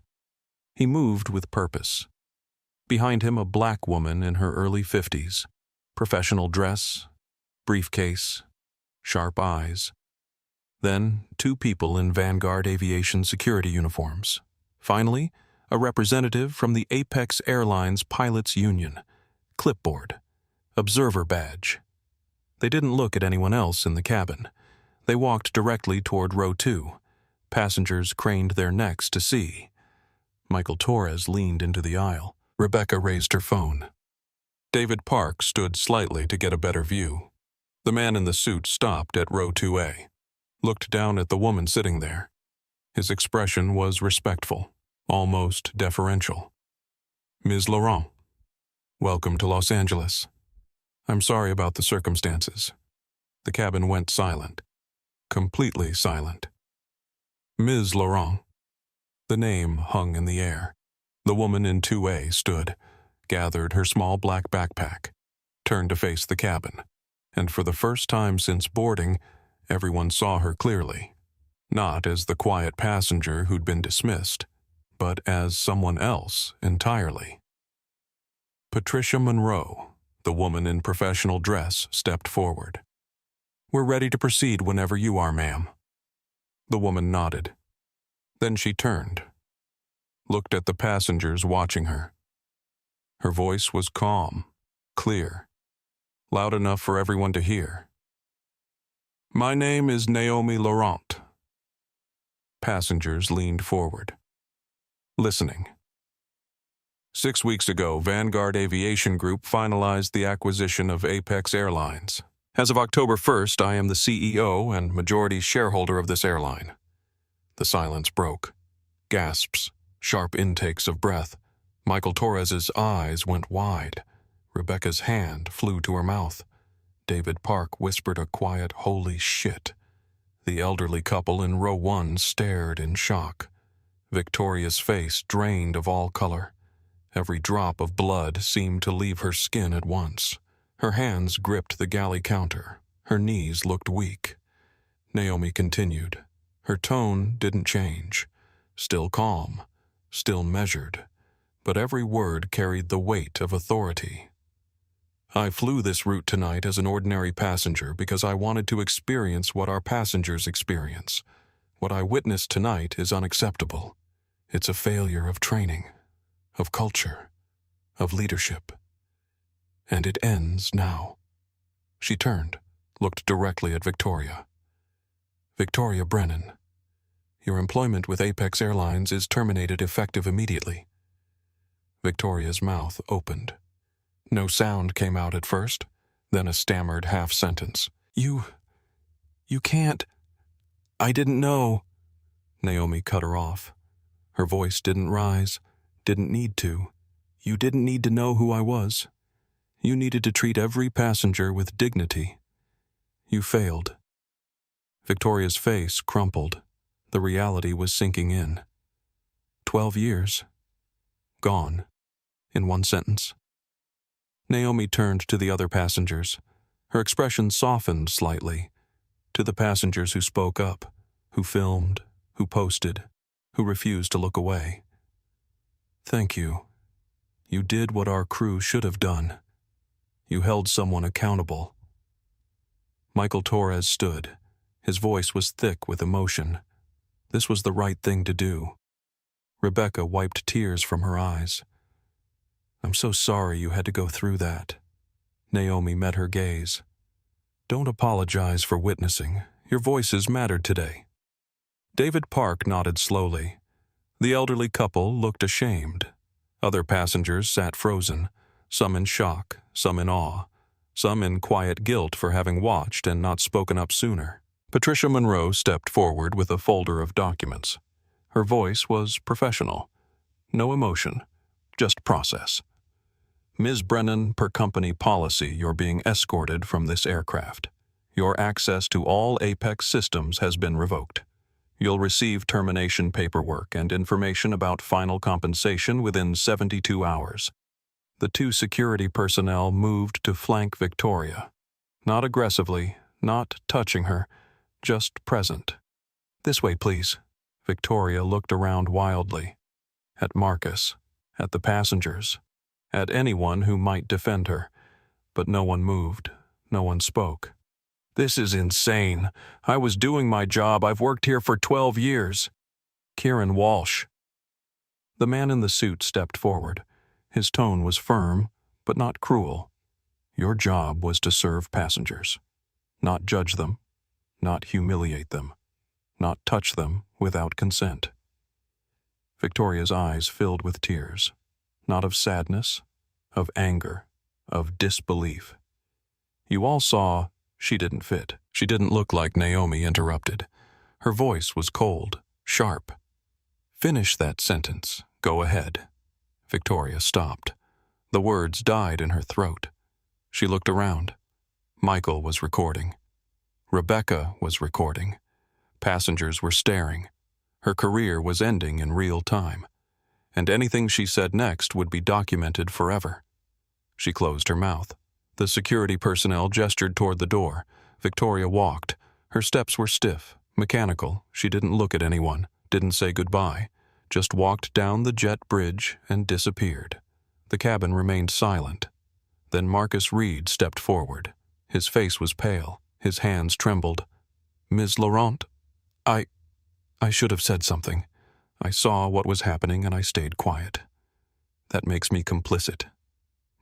He moved with purpose. Behind him a black woman in her early 50s. Professional dress, briefcase, sharp eyes. Then 2 people in Vanguard Aviation security uniforms. Finally, a representative from the Apex Airlines Pilots Union. Clipboard. Observer badge. They didn't look at anyone else in the cabin. They walked directly toward row 2. Passengers craned their necks to see. Michael Torres leaned into the aisle. Rebecca raised her phone. David Park stood slightly to get a better view. The man in the suit stopped at row 2A, looked down at the woman sitting there. His expression was respectful, almost deferential. "Ms. Laurent, welcome to Los Angeles. I'm sorry about the circumstances." The cabin went silent, completely silent. "Ms. Laurent." The name hung in the air. The woman in 2A stood, gathered her small black backpack, turned to face the cabin, and for the first time since boarding, everyone saw her clearly. Not as the quiet passenger who'd been dismissed, but as someone else entirely. Patricia Monroe, the woman in professional dress, stepped forward. "We're ready to proceed whenever you are, ma'am." The woman nodded. Then she turned, looked at the passengers watching her. Her voice was calm, clear, loud enough for everyone to hear. "My name is Naomi Laurent." Passengers leaned forward, listening. 6 weeks ago, Vanguard Aviation Group finalized the acquisition of Apex Airlines. As of October 1st, I am the CEO and majority shareholder of this airline. The silence broke. Gasps, sharp intakes of breath. Michael Torres's eyes went wide. Rebecca's hand flew to her mouth. David Park whispered a quiet, "Holy shit." The elderly couple in row 1 stared in shock. Victoria's face drained of all color. Every drop of blood seemed to leave her skin at once. Her hands gripped the galley counter. Her knees looked weak. Naomi continued. Her tone didn't change. Still calm, still measured, but every word carried the weight of authority. "I flew this route tonight as an ordinary passenger because I wanted to experience what our passengers experience. What I witnessed tonight is unacceptable. It's a failure of training, of culture, of leadership. And it ends now." She turned, looked directly at Victoria. "Victoria Brennan, your employment with Apex Airlines is terminated effective immediately." Victoria's mouth opened. No sound came out at first, then a stammered half-sentence. You can't. I didn't know." Naomi cut her off. Her voice didn't rise, didn't need to. "You didn't need to know who I was. You needed to treat every passenger with dignity. You failed." Victoria's face crumpled. The reality was sinking in. 12 years. Gone. In one sentence. Naomi turned to the other passengers. Her expression softened slightly. To the passengers who spoke up, who filmed, who posted, who refused to look away. Thank you. You did what our crew should have done. You held someone accountable. Michael Torres stood. His voice was thick with emotion. This was the right thing to do. Rebecca wiped tears from her eyes. I'm so sorry you had to go through that. Naomi met her gaze. Don't apologize for witnessing. Your voices mattered today. David Park nodded slowly. The elderly couple looked ashamed. Other passengers sat frozen, some in shock, some in awe, some in quiet guilt for having watched and not spoken up sooner. Patricia Monroe stepped forward with a folder of documents. Her voice was professional. No emotion, just process. Ms. Brennan, per company policy, you're being escorted from this aircraft. Your access to all Apex systems has been revoked. You'll receive termination paperwork and information about final compensation within 72 hours. The two security personnel moved to flank Victoria. Not aggressively, not touching her, just present. This way, please. Victoria looked around wildly. At Marcus, at the passengers, at anyone who might defend her. But no one moved, no one spoke. This is insane. I was doing my job. I've worked here for 12 years. Kieran Walsh. The man in the suit stepped forward. His tone was firm, but not cruel. Your job was to serve passengers. Not judge them, not humiliate them, not touch them without consent. Victoria's eyes filled with tears, not of sadness, of anger, of disbelief. You all saw she didn't fit. She didn't look like Naomi interrupted. Her voice was cold, sharp. Finish that sentence. Go ahead. Victoria stopped. The words died in her throat. She looked around. Michael was recording. Rebecca was recording. Passengers were staring. Her career was ending in real time, and anything she said next would be documented forever. She closed her mouth. The security personnel gestured toward the door. Victoria walked. Her steps were stiff, mechanical. She didn't look at anyone, didn't say goodbye, just walked down the jet bridge and disappeared. The cabin remained silent. Then Marcus Reed stepped forward. His face was pale. His hands trembled. Ms. Laurent, I should have said something. I saw what was happening and I stayed quiet. That makes me complicit.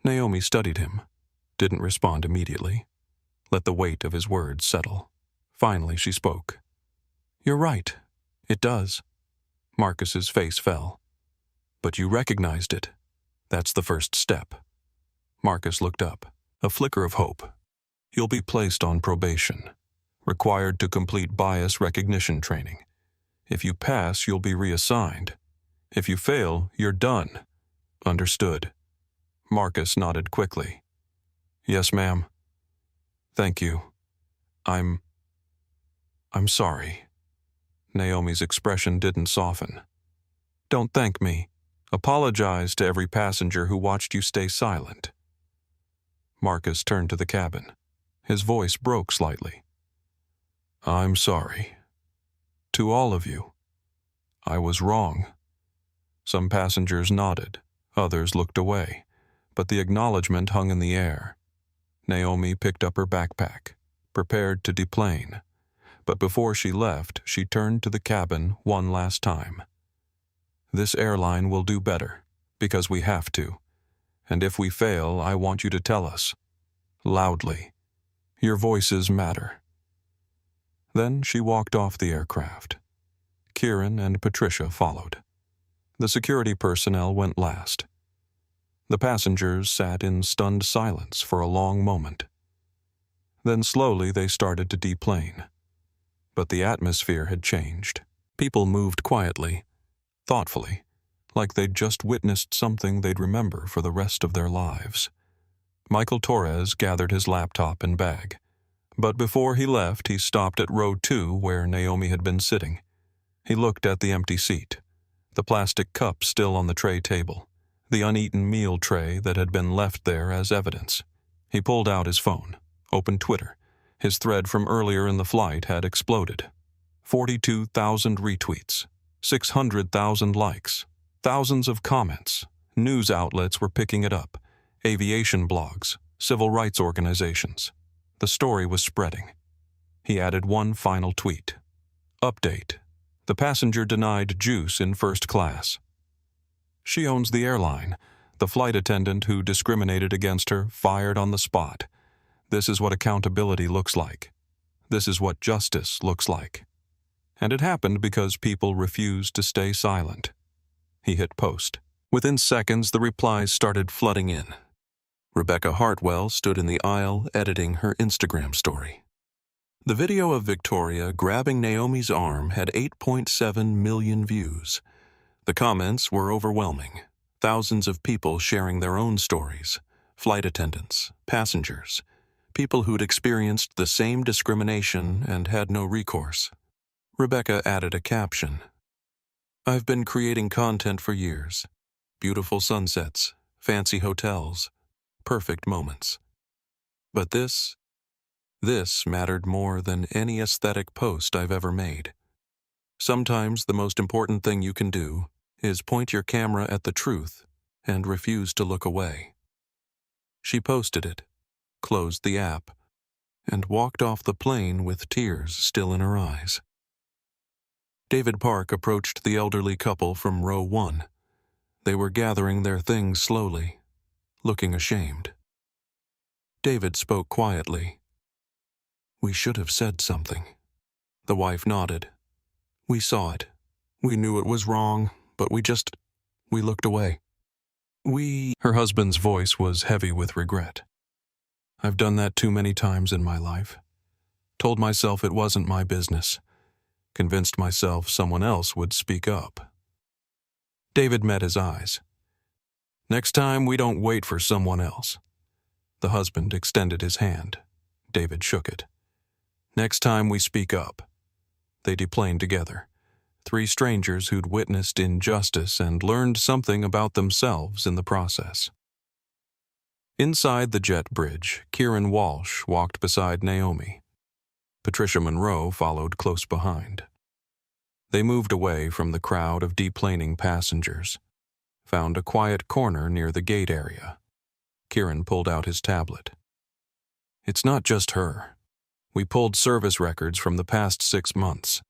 Naomi studied him. Didn't respond immediately. Let the weight of his words settle. Finally she spoke. You're right. It does. Marcus's face fell. But you recognized it. That's the first step. Marcus looked up. A flicker of hope. You'll be placed on probation. Required to complete bias recognition training. If you pass, you'll be reassigned. If you fail, you're done. Understood. Marcus nodded quickly. Yes, ma'am. Thank you. I'm sorry. Naomi's expression didn't soften. Don't thank me. Apologize to every passenger who watched you stay silent. Marcus turned to the cabin. His voice broke slightly. I'm sorry. To all of you. I was wrong. Some passengers nodded, others looked away, but the acknowledgement hung in the air. Naomi picked up her backpack, prepared to deplane, but before she left, she turned to the cabin one last time. This airline will do better, because we have to, and if we fail, I want you to tell us. Loudly. Your voices matter. Then she walked off the aircraft. Kieran and Patricia followed. The security personnel went last. The passengers sat in stunned silence for a long moment. Then slowly they started to deplane. But the atmosphere had changed. People moved quietly, thoughtfully, like they'd just witnessed something they'd remember for the rest of their lives. Michael Torres gathered his laptop and bag. But before he left, he stopped at row 2 where Naomi had been sitting. He looked at the empty seat, the plastic cup still on the tray table, the uneaten meal tray that had been left there as evidence. He pulled out his phone, opened Twitter. His thread from earlier in the flight had exploded. 42,000 retweets, 600,000 likes, thousands of comments. News outlets were picking it up, aviation blogs, civil rights organizations. The story was spreading. He added one final tweet. Update. The passenger denied juice in first class. She owns the airline. The flight attendant who discriminated against her fired on the spot. This is what accountability looks like. This is what justice looks like. And it happened because people refused to stay silent. He hit post. Within seconds, the replies started flooding in. Rebecca Hartwell stood in the aisle editing her Instagram story. The video of Victoria grabbing Naomi's arm had 8.7 million views. The comments were overwhelming. Thousands of people sharing their own stories. Flight attendants, passengers, people who'd experienced the same discrimination and had no recourse. Rebecca added a caption. I've been creating content for years. Beautiful sunsets, fancy hotels, perfect moments. But this mattered more than any aesthetic post I've ever made. Sometimes the most important thing you can do is point your camera at the truth and refuse to look away. She posted it, closed the app, and walked off the plane with tears still in her eyes. David Park approached the elderly couple from row 1. They were gathering their things slowly, looking ashamed. David spoke quietly. We should have said something. The wife nodded. We saw it. We knew it was wrong, but we looked away. Her husband's voice was heavy with regret. I've done that too many times in my life. Told myself it wasn't my business. Convinced myself someone else would speak up. David met his eyes. Next time, we don't wait for someone else. The husband extended his hand. David shook it. Next time, we speak up. They deplaned together. 3 strangers who'd witnessed injustice and learned something about themselves in the process. Inside the jet bridge, Kieran Walsh walked beside Naomi. Patricia Monroe followed close behind. They moved away from the crowd of deplaning passengers, found a quiet corner near the gate area. Kieran pulled out his tablet. It's not just her. We pulled service records from the past 6 months.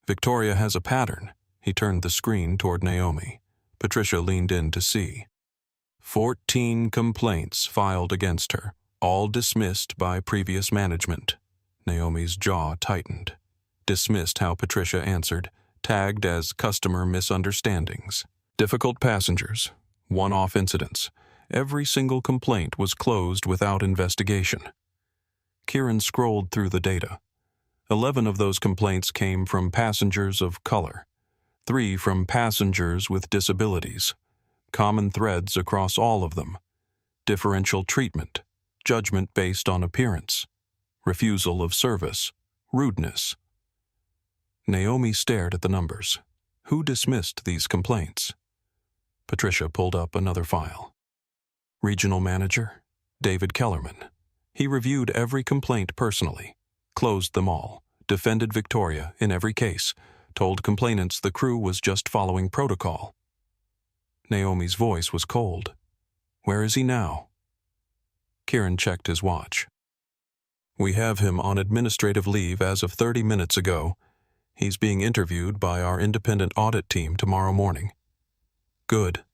Victoria has a pattern. He turned the screen toward Naomi. Patricia leaned in to see. 14 complaints filed against her, all dismissed by previous management. Naomi's jaw tightened. Dismissed how Patricia answered, tagged as customer misunderstandings. Difficult passengers, one-off incidents. Every single complaint was closed without investigation. Kieran scrolled through the data. 11 of those complaints came from passengers of color, 3 from passengers with disabilities. Common threads across all of them. Differential treatment, judgment based on appearance, refusal of service, rudeness. Naomi stared at the numbers. Who dismissed these complaints? Patricia pulled up another file. Regional Manager, David Kellerman. He reviewed every complaint personally, closed them all, defended Victoria in every case, told complainants the crew was just following protocol. Naomi's voice was cold. Where is he now? Kieran checked his watch. We have him on administrative leave as of 30 minutes ago. He's being interviewed by our independent audit team tomorrow morning. Good.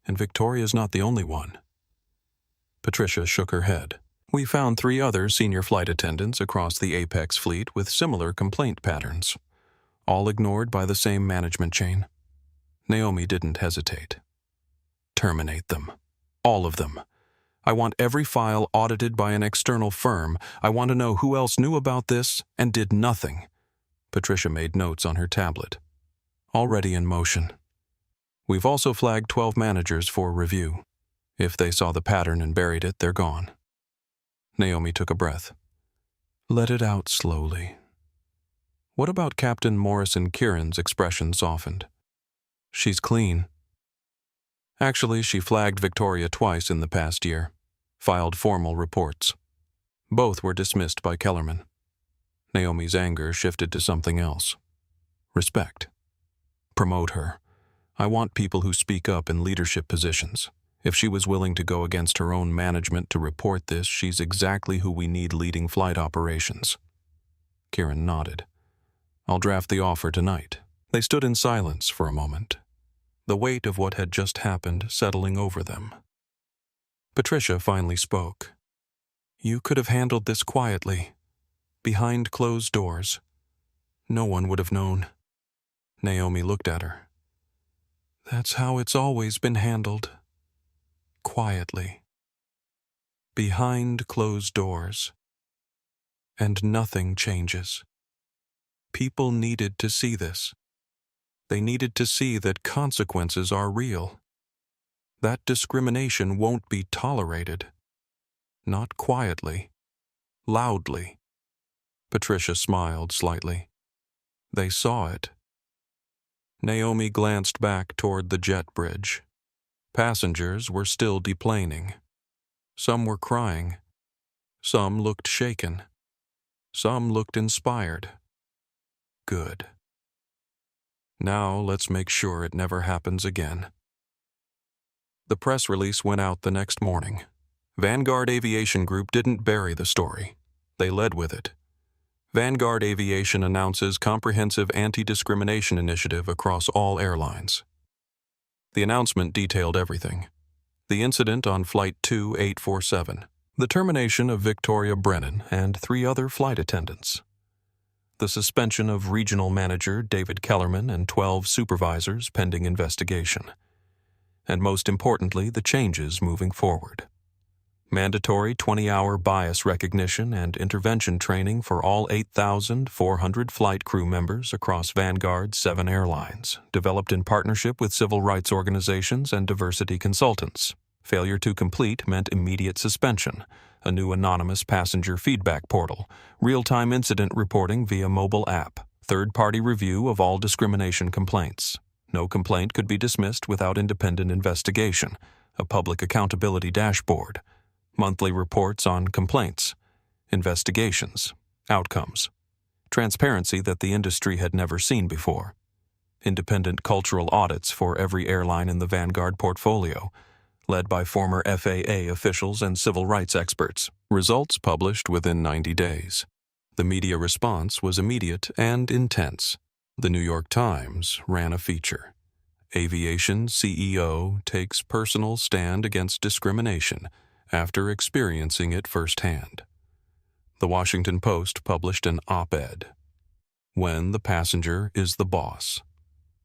And Victoria's not the only one. Patricia shook her head. We found 3 other senior flight attendants across the Apex fleet with similar complaint patterns, all ignored by the same management chain. Naomi didn't hesitate. Terminate them. All of them. I want every file audited by an external firm. I want to know who else knew about this and did nothing. Patricia made notes on her tablet. Already in motion. We've also flagged 12 managers for review. If they saw the pattern and buried it, they're gone. Naomi took a breath. Let it out slowly. What about Captain Morrison Kieran's expression softened? She's clean. Actually, she flagged Victoria twice in the past year, filed formal reports. Both were dismissed by Kellerman. Naomi's anger shifted to something else. Respect. Promote her. I want people who speak up in leadership positions. If she was willing to go against her own management to report this, she's exactly who we need leading flight operations. Kieran nodded. I'll draft the offer tonight. They stood in silence for a moment, the weight of what had just happened settling over them. Patricia finally spoke. You could have handled this quietly, behind closed doors. No one would have known. Naomi looked at her. That's how it's always been handled. Quietly. Behind closed doors. And nothing changes. People needed to see this. They needed to see that consequences are real. That discrimination won't be tolerated. Not quietly. Loudly. Patricia smiled slightly. They saw it. Naomi glanced back toward the jet bridge. Passengers were still deplaning. Some were crying. Some looked shaken. Some looked inspired. Good. Now let's make sure it never happens again. The press release went out the next morning. Vanguard Aviation Group didn't bury the story. They led with it. Vanguard Aviation announces comprehensive anti-discrimination initiative across all airlines. The announcement detailed everything. The incident on Flight 2847, the termination of Victoria Brennan and 3 other flight attendants, the suspension of regional manager David Kellerman and 12 supervisors pending investigation, and most importantly, the changes moving forward. Mandatory 20-hour bias recognition and intervention training for all 8,400 flight crew members across Vanguard's 7 airlines, developed in partnership with civil rights organizations and diversity consultants. Failure to complete meant immediate suspension, a new anonymous passenger feedback portal, real-time incident reporting via mobile app, third-party review of all discrimination complaints. No complaint could be dismissed without independent investigation, a public accountability dashboard, monthly reports on complaints, investigations, outcomes, transparency that the industry had never seen before, independent cultural audits for every airline in the Vanguard portfolio, led by former FAA officials and civil rights experts. Results published within 90 days. The media response was immediate and intense. The New York Times ran a feature. Aviation CEO takes personal stand against discrimination after experiencing it firsthand. The Washington Post published an op-ed. When the passenger is the boss.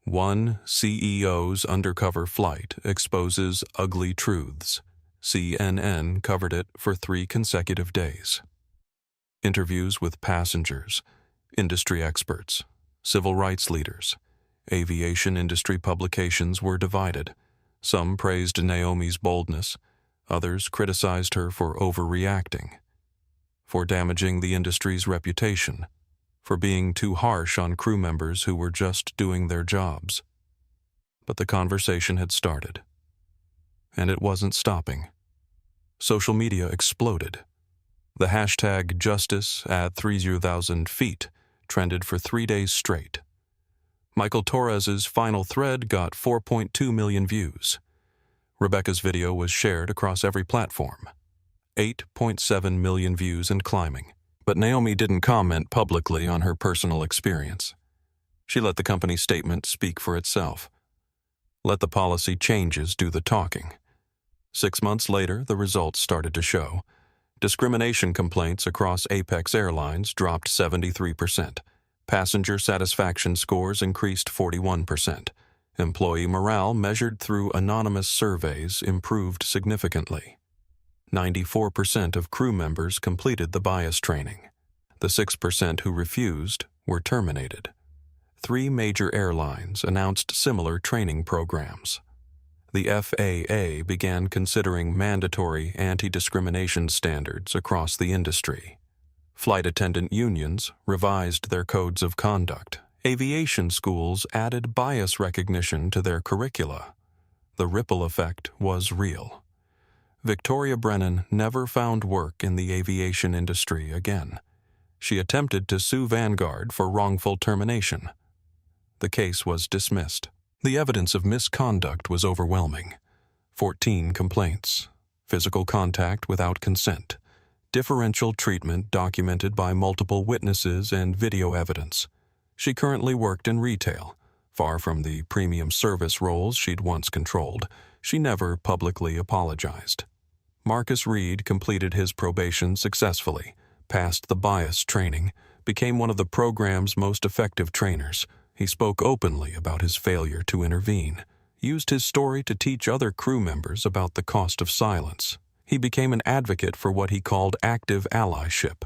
One CEO's undercover flight exposes ugly truths. CNN covered it for 3 consecutive days. Interviews with passengers, industry experts, civil rights leaders, aviation industry publications were divided. Some praised Naomi's boldness. Others criticized her for overreacting, for damaging the industry's reputation, for being too harsh on crew members who were just doing their jobs. But the conversation had started, and it wasn't stopping. Social media exploded. The hashtag #Justice@30,000 feet trended for 3 days straight. Michael Torres's final thread got 4.2 million views. Rebecca's video was shared across every platform. 8.7 million views and climbing. But Naomi didn't comment publicly on her personal experience. She let the company statement speak for itself. Let the policy changes do the talking. 6 months later, the results started to show. Discrimination complaints across Apex Airlines dropped 73%. Passenger satisfaction scores increased 41%. Employee morale measured through anonymous surveys improved significantly. 94% of crew members completed the bias training. The 6% who refused were terminated. 3 major airlines announced similar training programs. The FAA began considering mandatory anti-discrimination standards across the industry. Flight attendant unions revised their codes of conduct. Aviation schools added bias recognition to their curricula. The ripple effect was real. Victoria Brennan never found work in the aviation industry again. She attempted to sue Vanguard for wrongful termination. The case was dismissed. The evidence of misconduct was overwhelming. 14 complaints, physical contact without consent, differential treatment documented by multiple witnesses and video evidence. She currently worked in retail. Far from the premium service roles she'd once controlled, she never publicly apologized. Marcus Reed completed his probation successfully, passed the bias training, became one of the program's most effective trainers. He spoke openly about his failure to intervene, used his story to teach other crew members about the cost of silence. He became an advocate for what he called active allyship,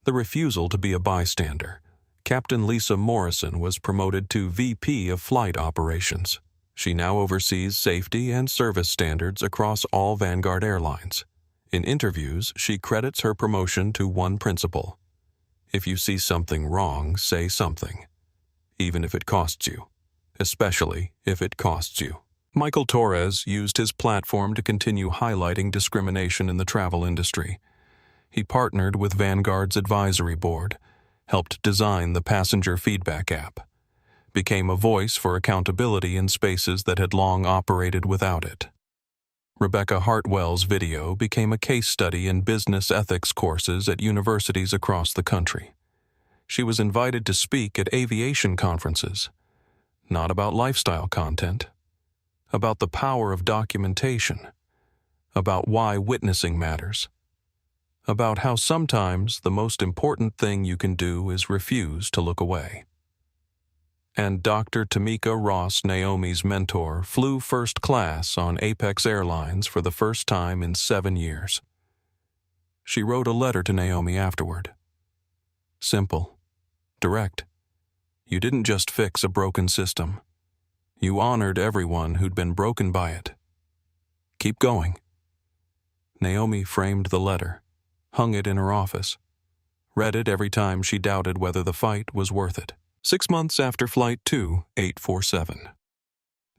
the refusal to be a bystander. Captain Lisa Morrison was promoted to VP of Flight Operations. She now oversees safety and service standards across all Vanguard airlines. In interviews, she credits her promotion to one principle: if you see something wrong, say something, even if it costs you, especially if it costs you. Michael Torres used his platform to continue highlighting discrimination in the travel industry. He partnered with Vanguard's advisory board, helped design the passenger feedback app, became a voice for accountability in spaces that had long operated without it. Rebecca Hartwell's video became a case study in business ethics courses at universities across the country. She was invited to speak at aviation conferences, not about lifestyle content, about the power of documentation, about why witnessing matters, about how sometimes the most important thing you can do is refuse to look away. And Dr. Tamika Ross, Naomi's mentor, flew first class on Apex Airlines for the first time in 7 years. She wrote a letter to Naomi afterward. Simple, direct. You didn't just fix a broken system. You honored everyone who'd been broken by it. Keep going. Naomi framed the letter, hung it in her office, read it every time she doubted whether the fight was worth it. 6 months after Flight 2847,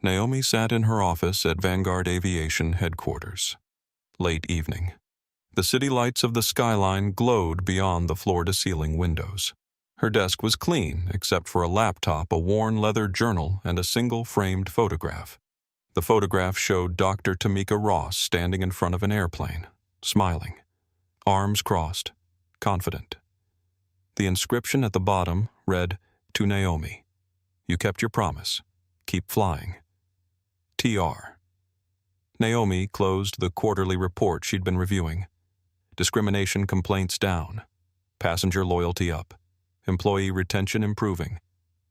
Naomi sat in her office at Vanguard Aviation headquarters. Late evening. The city lights of the skyline glowed beyond the floor-to-ceiling windows. Her desk was clean, except for a laptop, a worn leather journal, and a single framed photograph. The photograph showed Dr. Tamika Ross standing in front of an airplane, smiling, arms crossed, confident. The inscription at the bottom read, "To Naomi, you kept your promise. Keep flying. TR." Naomi closed the quarterly report she'd been reviewing. Discrimination complaints down. Passenger loyalty up. Employee retention improving.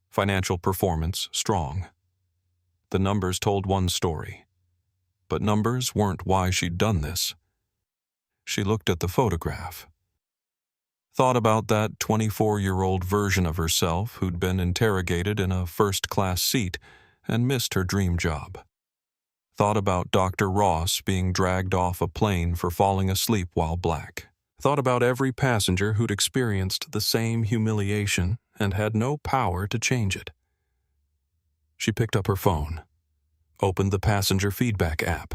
Financial performance strong. The numbers told one story. But numbers weren't why she'd done this. She looked at the photograph. Thought about that 24-year-old version of herself who'd been interrogated in a first-class seat and missed her dream job. Thought about Dr. Ross being dragged off a plane for falling asleep while black. Thought about every passenger who'd experienced the same humiliation and had no power to change it. She picked up her phone, opened the passenger feedback app,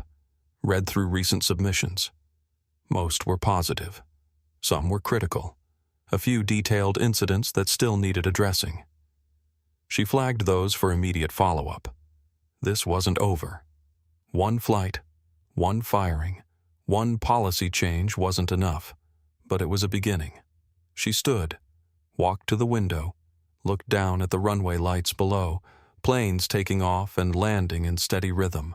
read through recent submissions. Most were positive. Some were critical. A few detailed incidents that still needed addressing. She flagged those for immediate follow-up. This wasn't over. One flight, one firing, one policy change wasn't enough, but it was a beginning. She stood, walked to the window, looked down at the runway lights below, planes taking off and landing in steady rhythm,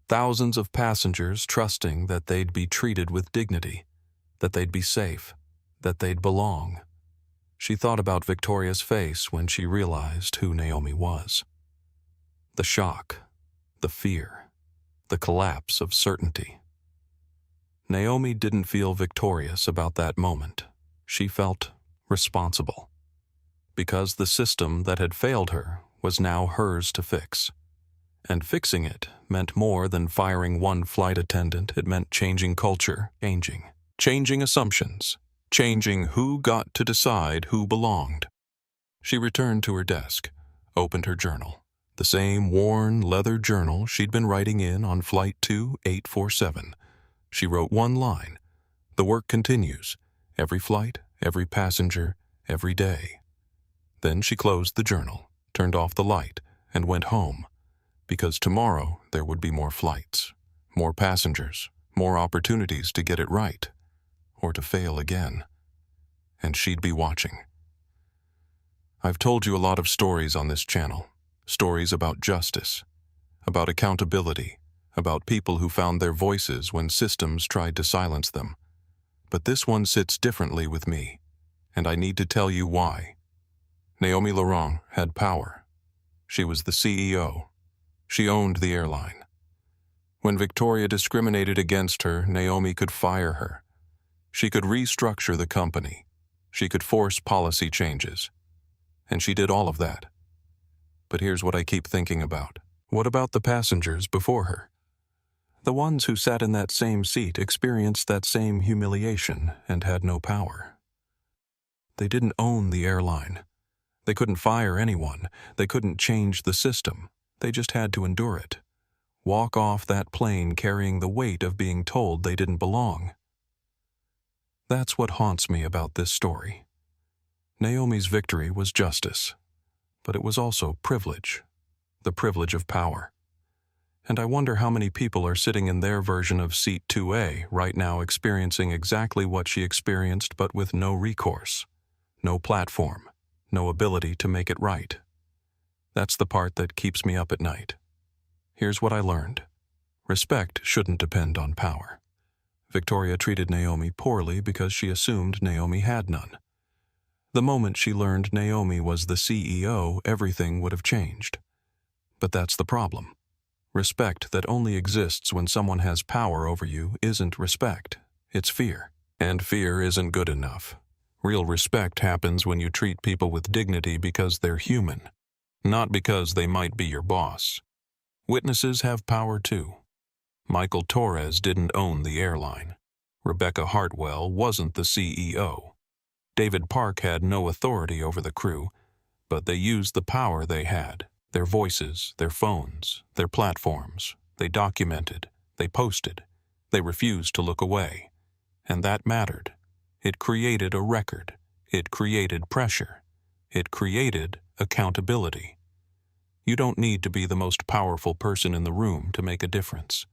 thousands of passengers trusting that they'd be treated with dignity, that they'd be safe, that they'd belong. She thought about Victoria's face when she realized who Naomi was. The shock, the fear, the collapse of certainty. Naomi didn't feel victorious about that moment. She felt responsible. Because the system that had failed her was now hers to fix. And fixing it meant more than firing one flight attendant. It meant changing culture, changing assumptions, changing who got to decide who belonged. She returned to her desk, opened her journal, the same worn leather journal she'd been writing in on Flight 2847. She wrote one line. The work continues. Every flight, every passenger, every day. Then she closed the journal, turned off the light, and went home, because tomorrow there would be more flights, more passengers, more opportunities to get it right, or to fail again. And she'd be watching. I've told you a lot of stories on this channel, stories about justice, about accountability, about people who found their voices when systems tried to silence them. But this one sits differently with me, and I need to tell you why. Naomi Laurent had power. She was the CEO. She owned the airline. When Victoria discriminated against her, Naomi could fire her. She could restructure the company. She could force policy changes. And she did all of that. But here's what I keep thinking about. What about the passengers before her? The ones who sat in that same seat experienced that same humiliation and had no power. They didn't own the airline. They couldn't fire anyone. They couldn't change the system. They just had to endure it. Walk off that plane carrying the weight of being told they didn't belong. That's what haunts me about this story. Naomi's victory was justice, but it was also privilege, the privilege of power. And I wonder how many people are sitting in their version of Seat 2A right now experiencing exactly what she experienced but with no recourse, no platform, no ability to make it right. That's the part that keeps me up at night. Here's what I learned. Respect shouldn't depend on power. Victoria treated Naomi poorly because she assumed Naomi had none. The moment she learned Naomi was the CEO, everything would have changed. But that's the problem. Respect that only exists when someone has power over you isn't respect, it's fear. And fear isn't good enough. Real respect happens when you treat people with dignity because they're human, not because they might be your boss. Witnesses have power too. Michael Torres didn't own the airline. Rebecca Hartwell wasn't the CEO. David Park had no authority over the crew, but they used the power they had. Their voices, their phones, their platforms. They documented, they posted, they refused to look away. And that mattered. It created a record. It created pressure. It created accountability. You don't need to be the most powerful person in the room to make a difference.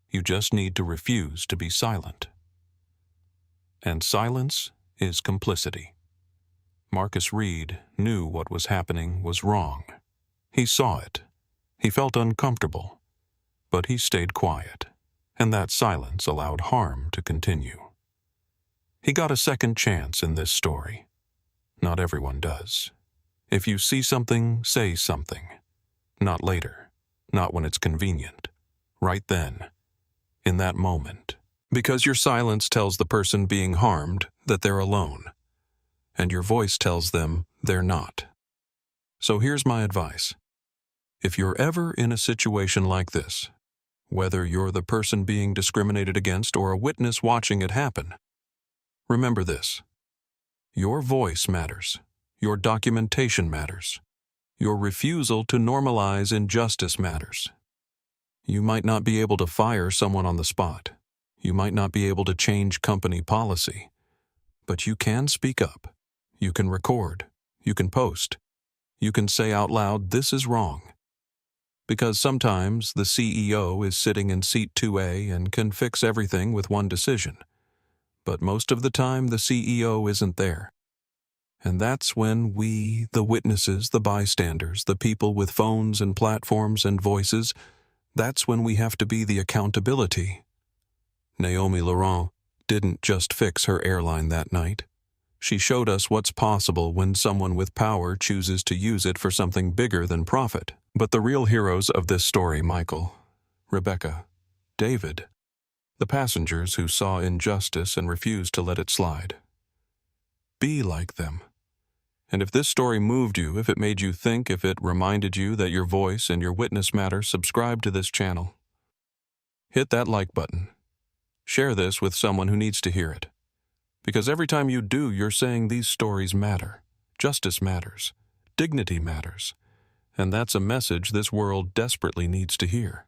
You just need to refuse to be silent. And silence is complicity. Marcus Reed knew what was happening was wrong. He saw it. He felt uncomfortable. But he stayed quiet, and that silence allowed harm to continue. He got a second chance in this story. Not everyone does. If you see something, say something. Not later. Not when it's convenient. Right then. In that moment. Because your silence tells the person being harmed that they're alone. And your voice tells them they're not. So here's my advice. If you're ever in a situation like this, whether you're the person being discriminated against or a witness watching it happen, remember this. Your voice matters. Your documentation matters. Your refusal to normalize injustice matters. You might not be able to fire someone on the spot. You might not be able to change company policy. But you can speak up. You can record. You can post. You can say out loud, this is wrong. Because sometimes the CEO is sitting in Seat 2A and can fix everything with one decision. But most of the time, the CEO isn't there. And that's when we, the witnesses, the bystanders, the people with phones and platforms and voices, that's when we have to be the accountability. Naomi Laurent didn't just fix her airline that night. She showed us what's possible when someone with power chooses to use it for something bigger than profit. But the real heroes of this story, Michael, Rebecca, David, the passengers who saw injustice and refused to let it slide. Be like them. And if this story moved you, if it made you think, if it reminded you that your voice and your witness matter, subscribe to this channel. Hit that like button. Share this with someone who needs to hear it. Because every time you do, you're saying these stories matter. Justice matters. Dignity matters. And that's a message this world desperately needs to hear.